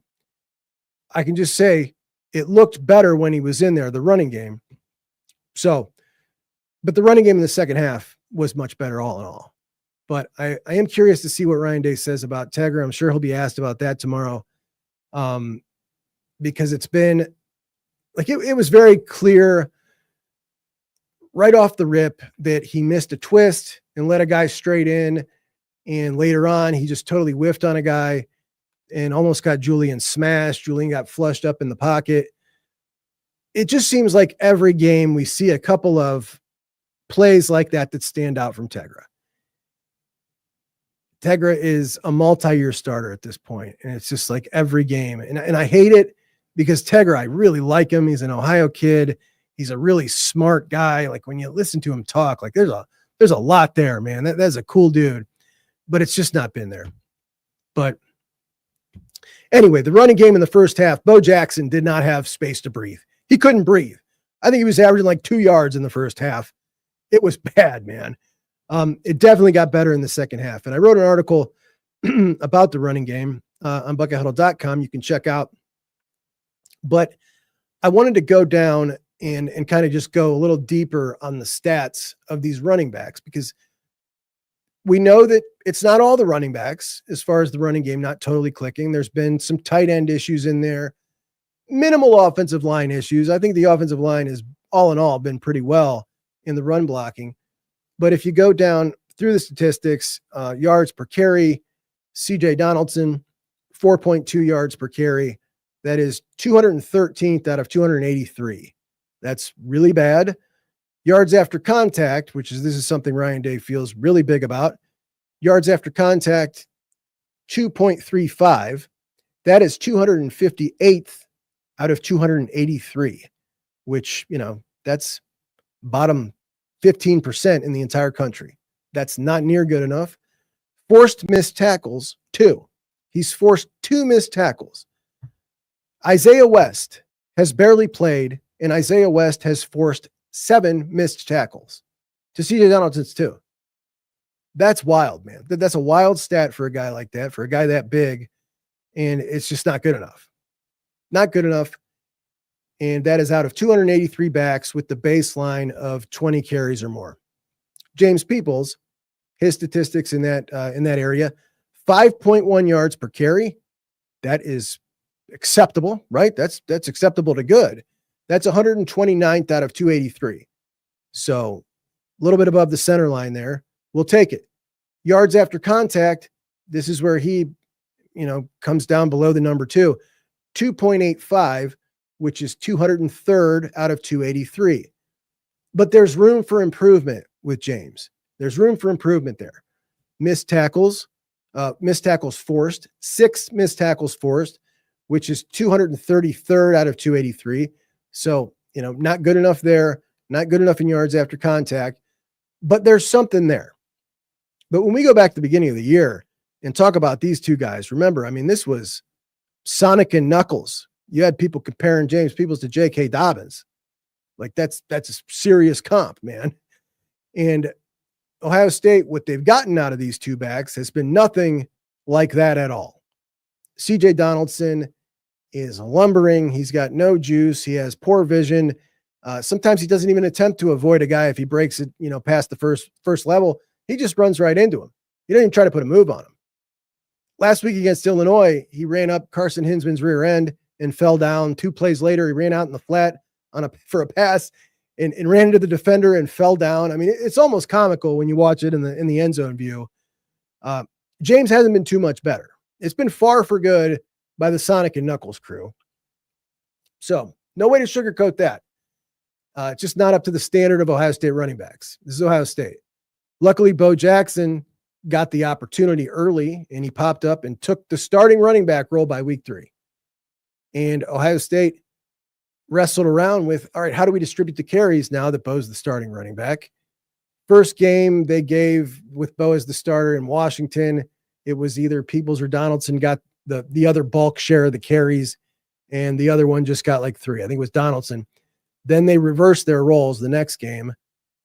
S1: I can just say it looked better when he was in there, the running game. So, but the running game in the second half was much better all in all. But I am curious to see what Ryan Day says about Tegra. I'm sure he'll be asked about that tomorrow. Because it's been like, it was very clear right off the rip that he missed a twist and let a guy straight in. And later on, he just totally whiffed on a guy and almost got Julian smashed. Julian got flushed up in the pocket. It just seems like every game we see a couple of plays like that stand out from Tegra. Tegra is a multi-year starter at this point, and it's just like every game. And I hate it because Tegra, I really like him. He's an Ohio kid. He's a really smart guy. Like when you listen to him talk, like there's a lot there, man. That's a cool dude, but it's just not been there. But anyway, the running game in the first half, Bo Jackson did not have space to breathe. He couldn't breathe. I think he was averaging like 2 yards in the first half. It was bad, man. It definitely got better in the second half. And I wrote an article about the running game on buckehuddle.com. You can check out. But I wanted to go down and kind of just go a little deeper on the stats of these running backs, because we know that it's not all the running backs as far as the running game not totally clicking. There's been some tight end issues in there, minimal offensive line issues. I think the offensive line is all in all been pretty well in the run blocking. But if you go down through the statistics, yards per carry, CJ Donaldson, 4.2 yards per carry. That is 213th out of 283. That's really bad. Yards after contact, this is something Ryan Day feels really big about. Yards after contact, 2.35. That is 258th out of 283, which, that's bottom 15% in the entire country. That's not near good enough. Forced missed tackles, 2. He's forced 2 missed tackles. Isaiah West has barely played, and Isaiah West has forced 7 missed tackles to CJ Donaldson's 2. That's wild, man. That's a wild stat for a guy like that, for a guy that big, and it's just not good enough. Not good enough. And that is out of 283 backs with the baseline of 20 carries or more. James Peoples, his statistics in that area, 5.1 yards per carry. That is acceptable, right? That's acceptable to good. That's 129th out of 283. So a little bit above the center line there. We'll take it. Yards after contact, this is where he, comes down below the number 2, 2.85, which is 203rd out of 283. But there's room for improvement with James. There's room for improvement there. Missed tackles forced, 6 missed tackles forced, which is 233rd out of 283. So, not good enough there, not good enough in yards after contact, but there's something there. But when we go back to the beginning of the year and talk about these two guys, remember, this was Sonic and Knuckles. You had people comparing James Peoples to J.K. Dobbins. Like that's a serious comp, man. And Ohio State, what they've gotten out of these two backs has been nothing like that at all. C.J. Donaldson is lumbering. He's got no juice. He has poor vision. Sometimes he doesn't even attempt to avoid a guy if he breaks it, past the first level. He just runs right into him. He doesn't even try to put a move on him. Last week against Illinois, he ran up Carson Hinsman's rear end and fell down. 2 plays later, he ran out in the flat for a pass and ran into the defender and fell down. It's almost comical when you watch it in the end zone view. James hasn't been too much better. It's been far for good by the Sonic and Knuckles crew. So no way to sugarcoat that. Just not up to the standard of Ohio State running backs. This is Ohio State. Luckily, Bo Jackson got the opportunity early, and he popped up and took the starting running back role by week 3. And Ohio State wrestled around with, all right, how do we distribute the carries now that Bo's the starting running back? First game they gave with Bo as the starter in Washington, it was either Peoples or Donaldson got the other bulk share of the carries, and the other one just got like 3. I think it was Donaldson. Then they reversed their roles the next game.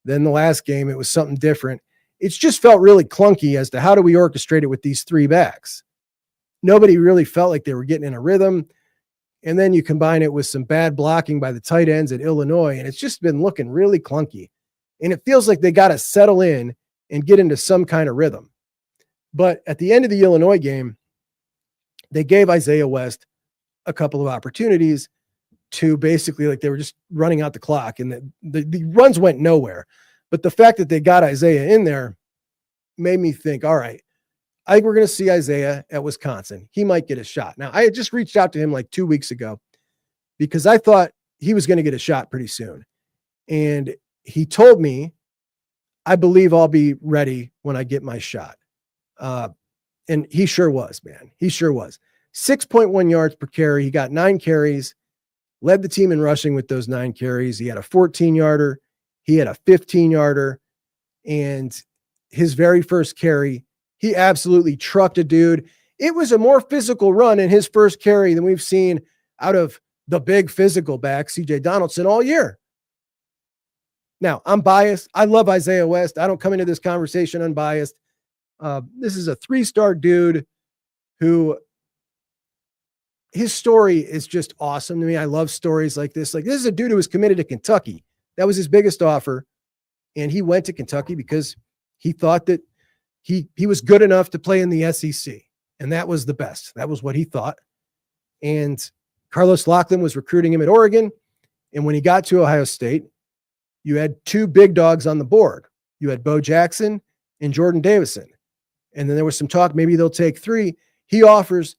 S1: Then the last game, it was something different. It's just felt really clunky as to how do we orchestrate it with these 3 backs. Nobody really felt like they were getting in a rhythm. And then you combine it with some bad blocking by the tight ends at Illinois, and it's just been looking really clunky. And it feels like they got to settle in and get into some kind of rhythm. But at the end of the Illinois game, they gave Isaiah West a couple of opportunities to basically, like, they were just running out the clock, and the runs went nowhere. But the fact that they got Isaiah in there made me think, all right, I think we're going to see Isaiah at Wisconsin. He might get a shot. Now, I had just reached out to him like 2 weeks ago because I thought he was going to get a shot pretty soon. And he told me, I believe I'll be ready when I get my shot. And he sure was, man. He sure was. 6.1 yards per carry. He got 9 carries, led the team in rushing with those 9 carries. He had a 14-yarder. He had a 15-yarder. And his very first carry, he absolutely trucked a dude. It was a more physical run in his first carry than we've seen out of the big physical back, CJ Donaldson, all year. Now, I'm biased. I love Isaiah West. I don't come into this conversation unbiased. This is a 3-star dude who, his story is just awesome to me. I love stories like this. Like, this is a dude who was committed to Kentucky. That was his biggest offer. And he went to Kentucky because he thought that he was good enough to play in the SEC. And that was the best. That was what he thought. And Carlos Loughlin was recruiting him at Oregon. And when he got to Ohio State, you had 2 big dogs on the board. You had Bo Jackson and Jordan Davison. And then there was some talk, maybe they'll take 3. He offers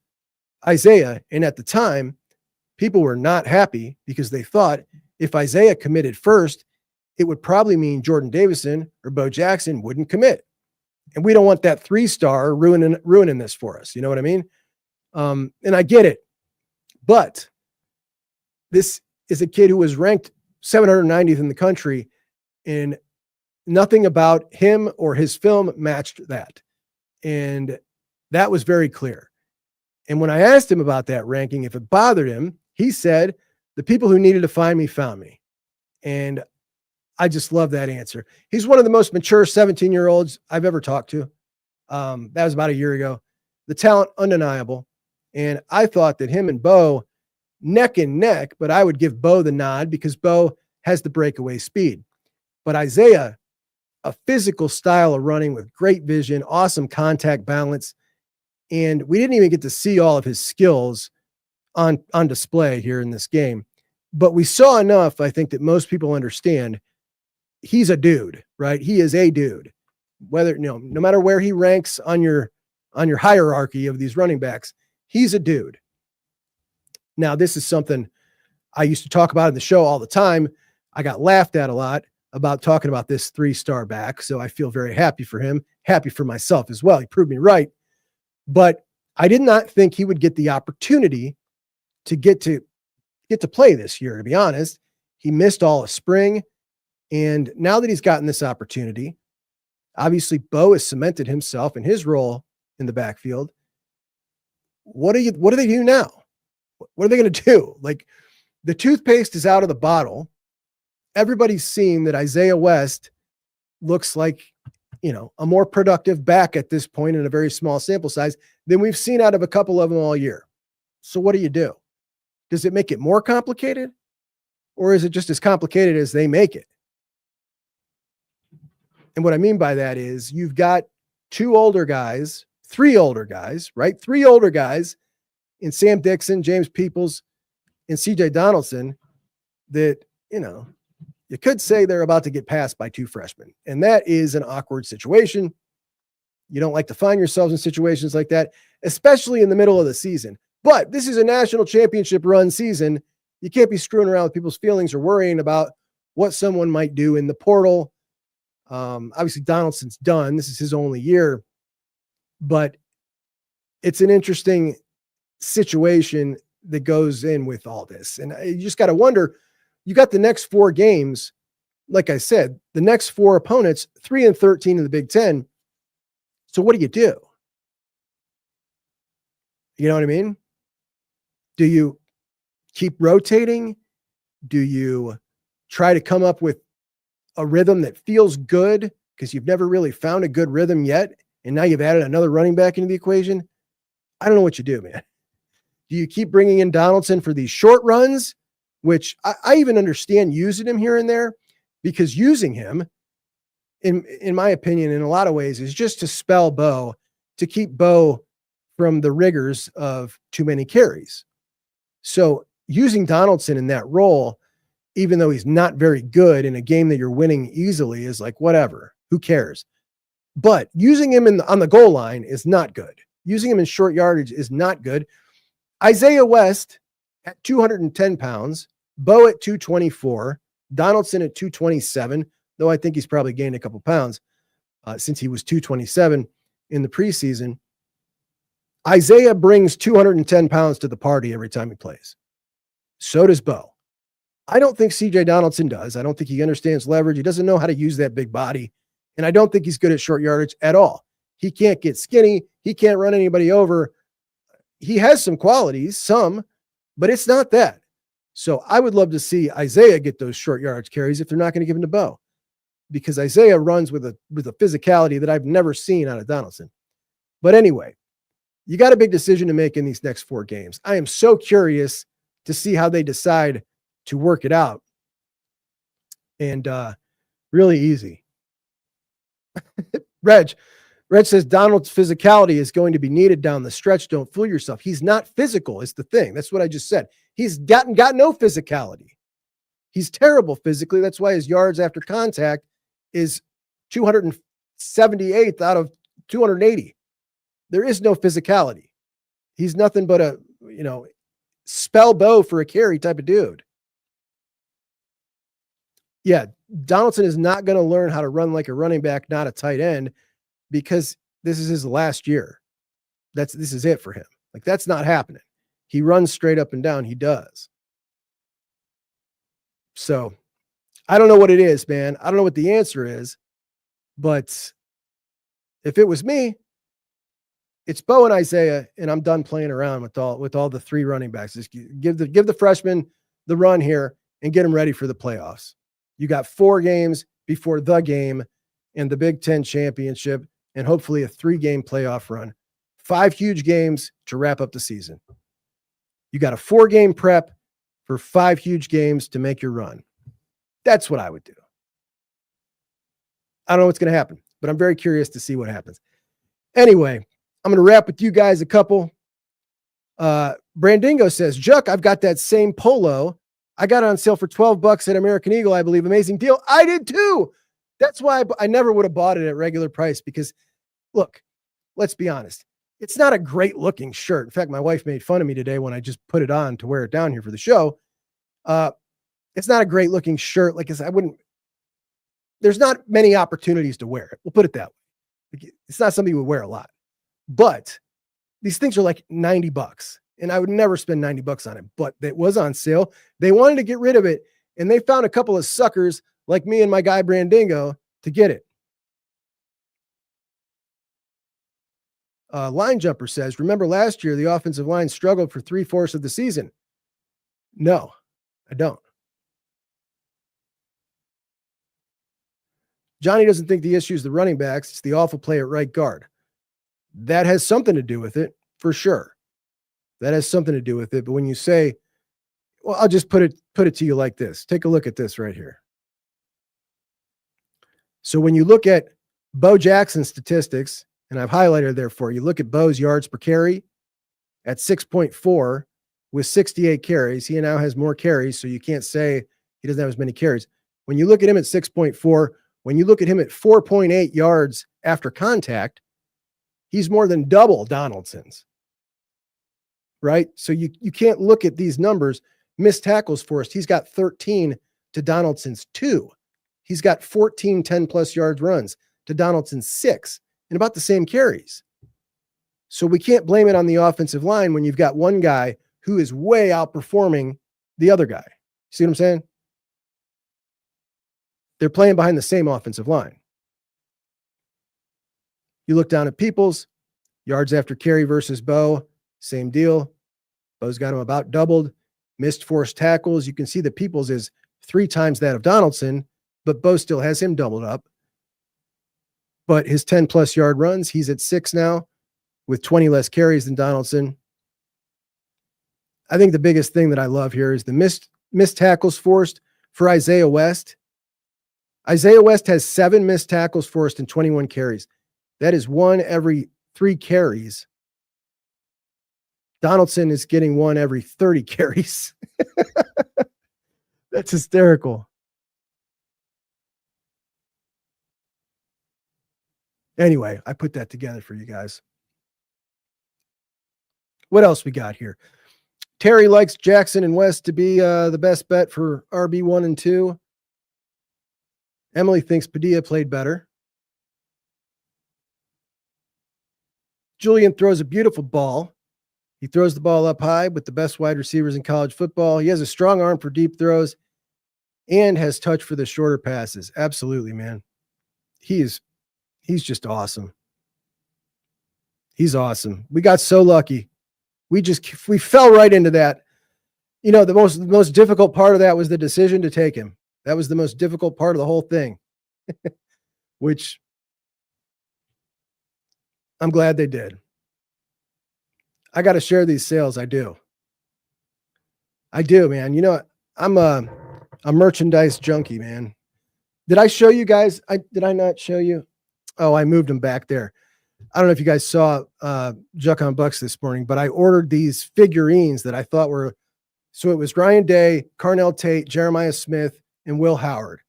S1: Isaiah. And at the time, people were not happy because they thought if Isaiah committed first, it would probably mean Jordan Davison or Bo Jackson wouldn't commit. And we don't want that 3-star ruining this for us. You know what I mean? And I get it. But this is a kid who was ranked 790th in the country, and nothing about him or his film matched that. And that was very clear. And when I asked him about that ranking, if it bothered him, he said, the people who needed to find me found me. And I just love that answer. He's one of the most mature 17-year-olds I've ever talked to. That was about a year ago. The talent, undeniable. And I thought that him and Bo, neck and neck, but I would give Bo the nod because Bo has the breakaway speed. But Isaiah, a physical style of running with great vision, awesome contact balance. And we didn't even get to see all of his skills on display here in this game. But we saw enough, I think, that most people understand he's a dude, right? He is a dude. Whether, no matter where he ranks on your hierarchy of these running backs, he's a dude. Now, this is something I used to talk about in the show all the time. I got laughed at a lot about talking about this 3-star back. So I feel very happy for him, happy for myself as well. He proved me right. But I did not think he would get the opportunity to get to play this year, to be honest. He missed all of spring. And now that he's gotten this opportunity, obviously Bo has cemented himself in his role in the backfield. What do they do now? What are they going to do? Like, the toothpaste is out of the bottle. Everybody's seen that Isaiah West looks like, a more productive back at this point in a very small sample size than we've seen out of a couple of them all year. So what do? Does it make it more complicated, or is it just as complicated as they make it? And what I mean by that is you've got 3 older guys, right? 3 older guys in Sam Dixon, James Peoples, and CJ Donaldson that, you could say they're about to get passed by 2 freshmen. And that is an awkward situation. You don't like to find yourselves in situations like that, especially in the middle of the season. But this is a national championship run season. You can't be screwing around with people's feelings or worrying about what someone might do in the portal. Obviously, Donaldson's done. This is his only year, but it's an interesting situation that goes in with all this. And you just got to wonder, you got the next 4 games. Like I said, the next 4 opponents, 3-13 in the Big Ten. So what do you do? You know what I mean? Do you keep rotating? Do you try to come up with a rhythm that feels good because you've never really found a good rhythm yet, and now you've added another running back into the equation? I don't know what you do, man. Do you keep bringing in Donaldson for these short runs, which I even understand using him here and there, because using him, in my opinion, in a lot of ways, is just to spell Bo, to keep Bo from the rigors of too many carries. So using Donaldson in that role, even though he's not very good in a game that you're winning easily, is like, whatever, who cares? But using him on the goal line is not good. Using him in short yardage is not good. Isaiah West at 210 pounds, Bo at 224, Donaldson at 227, though I think he's probably gained a couple pounds since he was 227 in the preseason. Isaiah brings 210 pounds to the party every time he plays. So does Bo. I don't think CJ Donaldson does. I don't think he understands leverage. He doesn't know how to use that big body. And I don't think he's good at short yardage at all. He can't get skinny. He can't run anybody over. He has some qualities, but it's not that. So I would love to see Isaiah get those short yardage carries if they're not going to give him to Bo, because Isaiah runs with a physicality that I've never seen out of Donaldson. But anyway, you got a big decision to make in these next 4 games. I am so curious to see how they decide to work it out. And really easy. Reg says Donald's physicality is going to be needed down the stretch. Don't fool yourself. He's not physical is the thing. That's what I just said. He's got no physicality. He's terrible physically. That's why his yards after contact is 278th out of 280. There is no physicality. He's nothing but a, spell Bo for a carry type of dude. Yeah, Donaldson is not going to learn how to run like a running back, not a tight end, because this is his last year. This is it for him. Like, that's not happening. He runs straight up and down. He does. So I don't know what it is, man. I don't know what the answer is, but if it was me, it's Bo and Isaiah, and I'm done playing around with all the 3 running backs. Just give the freshmen the run here and get them ready for the playoffs. You got 4 games before the game and the Big Ten championship, and hopefully a 3-game playoff run. 5 huge games to wrap up the season. You got a 4-game prep for 5 huge games to make your run. That's what I would do. I don't know what's going to happen, but I'm very curious to see what happens. Anyway, I'm going to wrap with you guys a couple. Brandingo says, Juck, I've got that same polo. I got it on sale for $12 at American Eagle, I believe. Amazing deal. I did too. That's why I never would have bought it at regular price, because, look, let's be honest. It's not a great looking shirt. In fact, my wife made fun of me today when I just put it on to wear it down here for the show. It's not a great looking shirt. Like I said, there's not many opportunities to wear it. We'll put it that way. It's not something you would wear a lot. But these things are like $90, and I would never spend $90 on it, but it was on sale. They wanted to get rid of it, and they found a couple of suckers like me and my guy Brandingo to get it. Line Jumper says, remember last year, the offensive line struggled for 3/4 of the season. No, I don't. Johnny doesn't think the issue is the running backs. It's the awful play at right guard. That has something to do with it, for sure. That has something to do with it. But when you say, well, I'll just put it to you like this. Take a look at this right here. So when you look at Bo Jackson's statistics, and I've highlighted there for you, look at Bo's yards per carry at 6.4 with 68 carries. He now has more carries, so you can't say he doesn't have as many carries. When you look at him at 6.4, when you look at him at 4.8 yards after contact, he's more than double Donaldson's, right? So you can't look at these numbers. Missed tackles forced, he's got 13 to Donaldson's 2. He's got 14 10-plus yards runs to Donaldson's 6 and about the same carries. So we can't blame it on the offensive line when you've got one guy who is way outperforming the other guy. See what I'm saying? They're playing behind the same offensive line. You look down at Peoples, yards after carry versus Bo, same deal. Bo's got him about doubled. Missed forced tackles. You can see that Peoples is 3 times that of Donaldson, but Bo still has him doubled up. But his 10-plus yard runs, he's at 6 now with 20 less carries than Donaldson. I think the biggest thing that I love here is the missed tackles forced for Isaiah West. Isaiah West has 7 missed tackles forced and 21 carries. That is 1 every 3 carries. Donaldson is getting 1 every 30 carries. That's hysterical. Anyway, I put that together for you guys. What else we got here? Terry likes Jackson and West to be the best bet for RB1 and 2. Emily thinks Padilla played better. Julian throws a beautiful ball. He throws the ball up high with the best wide receivers in college football. He has a strong arm for deep throws and has touch for the shorter passes. Absolutely, man. He's just awesome. He's awesome. We got so lucky. We fell right into that. You know, the most difficult part of that was the decision to take him. That was the most difficult part of the whole thing, which I'm glad they did. I got to share these sales. I do, man. You know, I'm a merchandise junkie, man. Did I show you guys? Did I not show you? Oh, I moved them back there. I don't know if you guys saw Juck on Bucks this morning, but I ordered these figurines that I thought were, so it was Ryan Day, Carnell Tate, Jeremiah Smith, and Will Howard.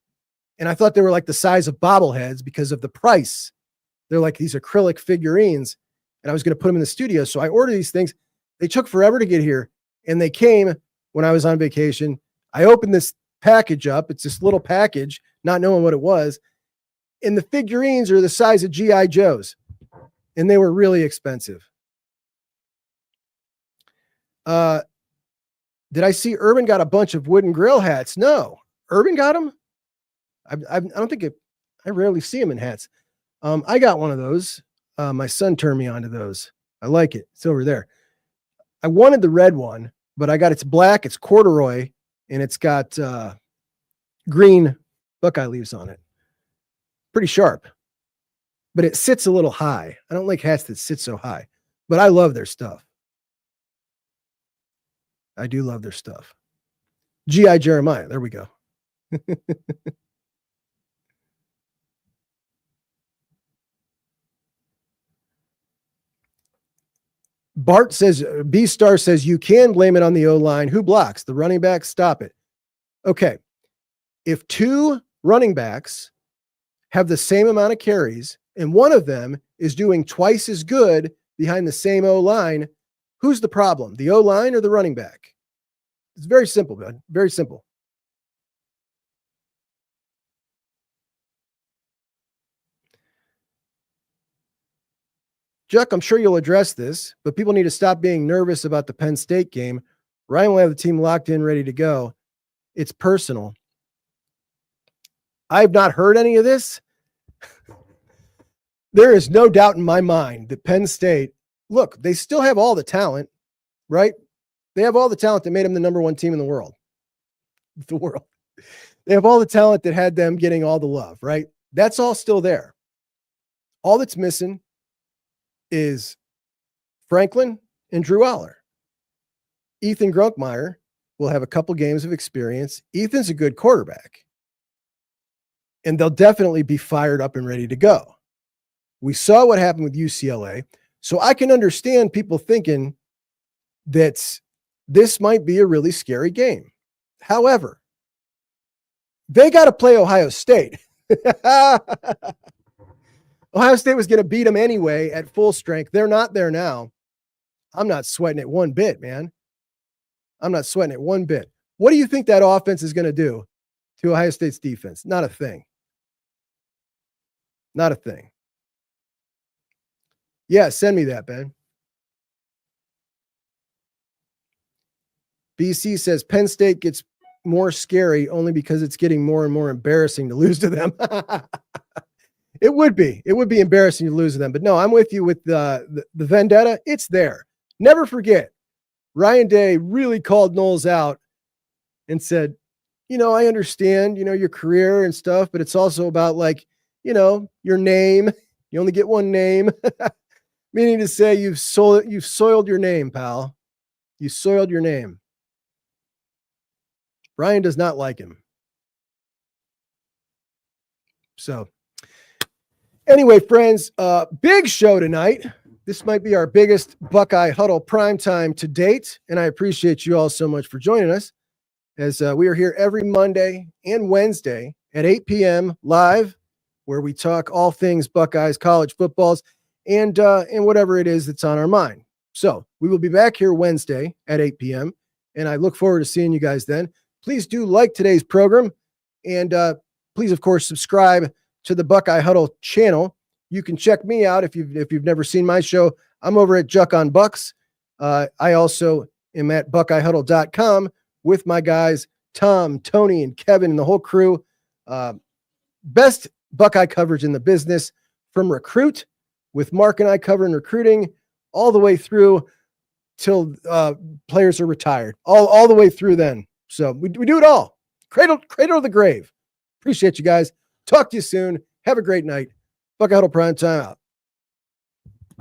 S1: And I thought they were like the size of bobbleheads because of the price. They're like these acrylic figurines. And I was going to put them in the studio. So I ordered these things. They took forever to get here. And they came when I was on vacation. I opened this package up. It's this little package, not knowing what it was. And the figurines are the size of G.I. Joes. And they were really expensive. Did I see Urban got a bunch of wooden grill hats? No. Urban got them? I don't think I rarely see him in hats. I got one of those. My son turned me on to those. I like it. It's over there. I wanted the red one, but it's black, it's corduroy, and it's got green Buckeye leaves on it. Pretty sharp, but it sits a little high. I don't like hats that sit so high, but I love their stuff. I do love their stuff. G.I. Jeremiah. There we go. Bart says, B-Star says, you can blame it on the O-line. Who blocks? The running back? Stop it. Okay. If 2 running backs have the same amount of carries and one of them is doing twice as good behind the same O-line, who's the problem? The O-line or the running back? It's very simple, bud. Very simple. Juck, I'm sure you'll address this, but people need to stop being nervous about the Penn State game. Ryan will have the team locked in, ready to go. It's personal. I've not heard any of this. There is no doubt in my mind that Penn State, look, they still have all the talent, right? They have all the talent that made them the number 1 team in the world. They have all the talent that had them getting all the love, right? That's all still there. All that's missing is Franklin and Drew Aller. Ethan Grunkmeyer will have a couple games of experience. Ethan's a good quarterback. And they'll definitely be fired up and ready to go. We saw what happened with UCLA. So I can understand people thinking that this might be a really scary game. However, they got to play Ohio State. Ohio State was going to beat them anyway at full strength. They're not there now. I'm not sweating it one bit, man. I'm not sweating it one bit. What do you think that offense is going to do to Ohio State's defense. Not a thing. Not a thing. Yeah, send me that, Ben. BC says Penn State gets more scary only because it's getting more and more embarrassing to lose to them. It would be embarrassing to lose to them. But no, I'm with you with the vendetta. It's there. Never forget, Ryan Day really called Knowles out and said, I understand, your career and stuff, but it's also about your name. You only get one name. Meaning to say you've soiled your name, pal. You soiled your name. Ryan does not like him. So anyway, friends, big show tonight. This might be our biggest Buckeye Huddle primetime to date, and I appreciate you all so much for joining us as we are here every Monday and Wednesday at 8 p.m. live, where we talk all things Buckeyes, college footballs, and whatever it is that's on our mind. So we will be back here Wednesday at 8 p.m., and I look forward to seeing you guys then. Please do like today's program, and please, of course, subscribe to the Buckeye Huddle channel. You can check me out if you've never seen my show. I'm over at Juck on Bucks. I also am at BuckeyeHuddle.com with my guys, Tom, Tony, and Kevin, and the whole crew. Best Buckeye coverage in the business, from recruit, with Mark and I covering recruiting, all the way through till players are retired, all the way through then. So we do it all. Cradle to the grave. Appreciate you guys. Talk to you soon. Have a great night. Buckeye Huddle Prime Time out.